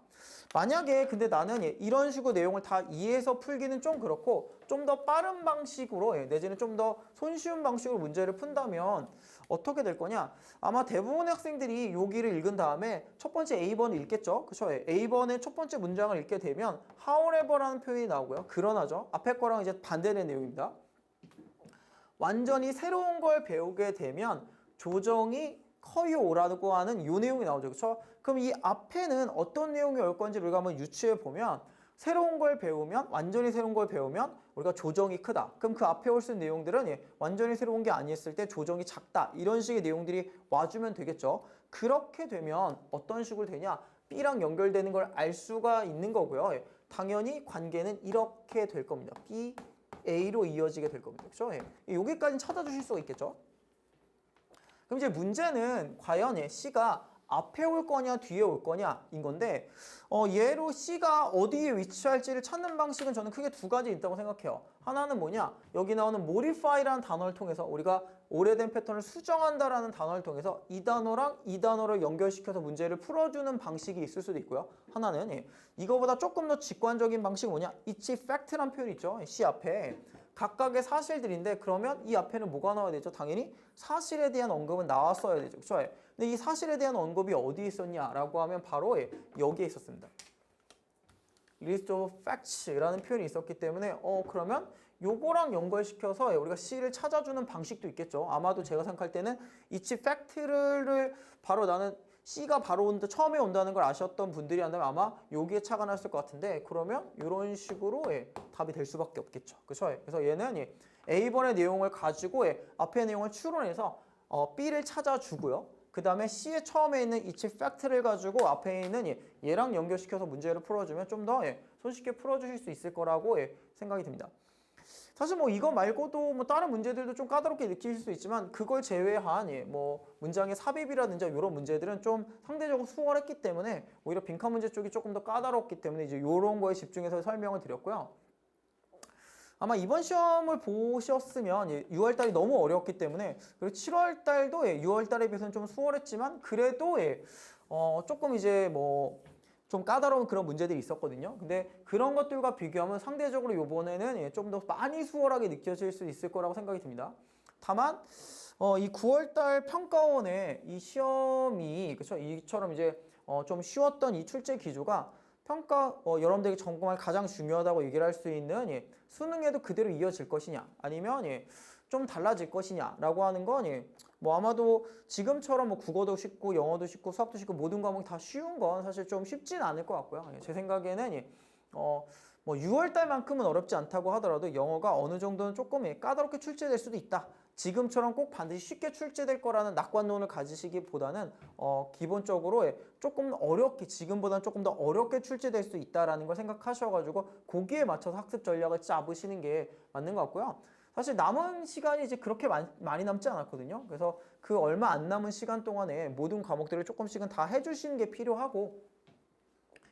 만약에 근데 나는 이런 식으로 내용을 다 이해해서 풀기는 좀 그렇고 좀 더 빠른 방식으로 내지는 좀 더 손쉬운 방식으로 문제를 푼다면 어떻게 될 거냐? 아마 대부분의 학생들이 여기를 읽은 다음에 첫 번째 A번을 읽겠죠? 그쵸? A번의 첫 번째 문장을 읽게 되면 however라는 표현이 나오고요. 그러나죠. 앞에 거랑 이제 반대된 내용입니다. 완전히 새로운 걸 배우게 되면 조정이 커요라고 하는 이 내용이 나오죠. 그렇죠? 그럼 이 앞에는 어떤 내용이 올 건지 우리가 한번 유추해 보면 새로운 걸 배우면 완전히 새로운 걸 배우면 우리가 조정이 크다. 그럼 그 앞에 올 수 있는 내용들은 완전히 새로운 게 아니었을 때 조정이 작다. 이런 식의 내용들이 와주면 되겠죠. 그렇게 되면 어떤 식으로 되냐? B랑 연결되는 걸 알 수가 있는 거고요. 당연히 관계는 이렇게 될 겁니다. B, A로 이어지게 될 겁니다. 그렇죠? 여기까지는 찾아주실 수가 있겠죠. 그럼 이제 문제는 과연 C가 앞에 올 거냐 뒤에 올 거냐인 건데 얘로 C가 어디에 위치할지를 찾는 방식은 저는 크게 두 가지 있다고 생각해요. 하나는 뭐냐? 여기 나오는 modify라는 단어를 통해서 우리가 오래된 패턴을 수정한다라는 단어를 통해서 이 단어랑 이 단어를 연결시켜서 문제를 풀어주는 방식이 있을 수도 있고요. 하나는 이거보다 조금 더 직관적인 방식은 뭐냐? It's fact라는 표현이 있죠. C 앞에. 각각의 사실들인데 그러면 이 앞에는 뭐가 나와야 되죠? 당연히 사실에 대한 언급은 나왔어야 되죠. 그렇죠? 근데 이 사실에 대한 언급이 어디에 있었냐라고 하면 바로 여기에 있었습니다. list of facts라는 표현이 있었기 때문에 그러면 요거랑 연결시켜서 우리가 C를 찾아주는 방식도 있겠죠. 아마도 제가 생각할 때는 이치 팩트를 바로 나는 C가 바로 처음에 온다는 걸 아셨던 분들이 한다면 아마 여기에 차가 났을 것 같은데 그러면 이런 식으로 답이 될 수밖에 없겠죠. 그렇죠? 그래서 얘는 A번의 내용을 가지고 앞의 내용을 추론해서 B를 찾아주고요. 그 다음에 C의 처음에 있는 이치 팩트를 가지고 앞에 있는 얘랑 연결시켜서 문제를 풀어주면 좀 더 손쉽게 풀어주실 수 있을 거라고 생각이 듭니다. 사실 뭐 이거 말고도 뭐 다른 문제들도 좀 까다롭게 느끼실 수 있지만 그걸 제외한 뭐 문장의 삽입이라든지 이런 문제들은 좀 상대적으로 수월했기 때문에 오히려 빈칸 문제 쪽이 조금 더 까다롭기 때문에 이제 이런 거에 집중해서 설명을 드렸고요. 아마 이번 시험을 보셨으면 6월달이 너무 어려웠기 때문에 그리고 7월달도 6월달에 비해서는 좀 수월했지만 그래도 조금 이제 뭐 좀 까다로운 그런 문제들이 있었거든요. 근데 그런 것들과 비교하면 상대적으로 이번에는 좀 더 많이 수월하게 느껴질 수 있을 거라고 생각이 듭니다. 다만 이 9월달 평가원의 이 시험이 그렇죠? 이처럼 이제 좀 쉬웠던 이 출제 기조가 평가 여러분들에게 정말 가장 중요하다고 얘기를 할 수 있는 수능에도 그대로 이어질 것이냐 아니면 좀 달라질 것이냐라고 하는 건 뭐 아마도 지금처럼 뭐 국어도 쉽고 영어도 쉽고 수학도 쉽고 모든 과목이 다 쉬운 건 사실 좀 쉽진 않을 것 같고요. 제 생각에는 뭐 6월달만큼은 어렵지 않다고 하더라도 영어가 어느 정도는 조금 까다롭게 출제될 수도 있다. 지금처럼 꼭 반드시 쉽게 출제될 거라는 낙관론을 가지시기보다는 기본적으로 조금 어렵게 지금보다는 조금 더 어렵게 출제될 수 있다라는 걸 생각하셔가지고 거기에 맞춰서 학습 전략을 잡으시는 게 맞는 것 같고요. 사실 남은 시간이 이제 그렇게 많이 남지 않았거든요. 그래서 그 얼마 안 남은 시간 동안에 모든 과목들을 조금씩은 다 해주시는 게 필요하고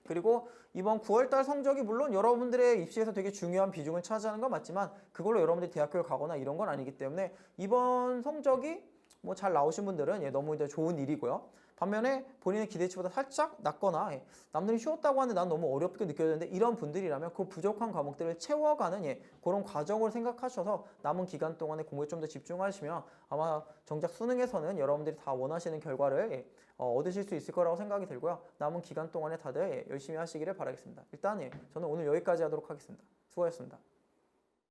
그리고 이번 9월달 성적이 물론 여러분들의 입시에서 되게 중요한 비중을 차지하는 건 맞지만 그걸로 여러분들이 대학교를 가거나 이런 건 아니기 때문에 이번 성적이 뭐 잘 나오신 분들은 너무 이제 좋은 일이고요. 반면에 본인의 기대치보다 살짝 낮거나 남들이 쉬웠다고 하는데 난 너무 어렵게 느껴졌는데 이런 분들이라면 그 부족한 과목들을 채워가는 그런 과정을 생각하셔서 남은 기간 동안에 공부에 좀 더 집중하시면 아마 정작 수능에서는 여러분들이 다 원하시는 결과를 얻으실 수 있을 거라고 생각이 들고요. 남은 기간 동안에 다들 열심히 하시기를 바라겠습니다. 일단 저는 오늘 여기까지 하도록 하겠습니다. 수고하셨습니다.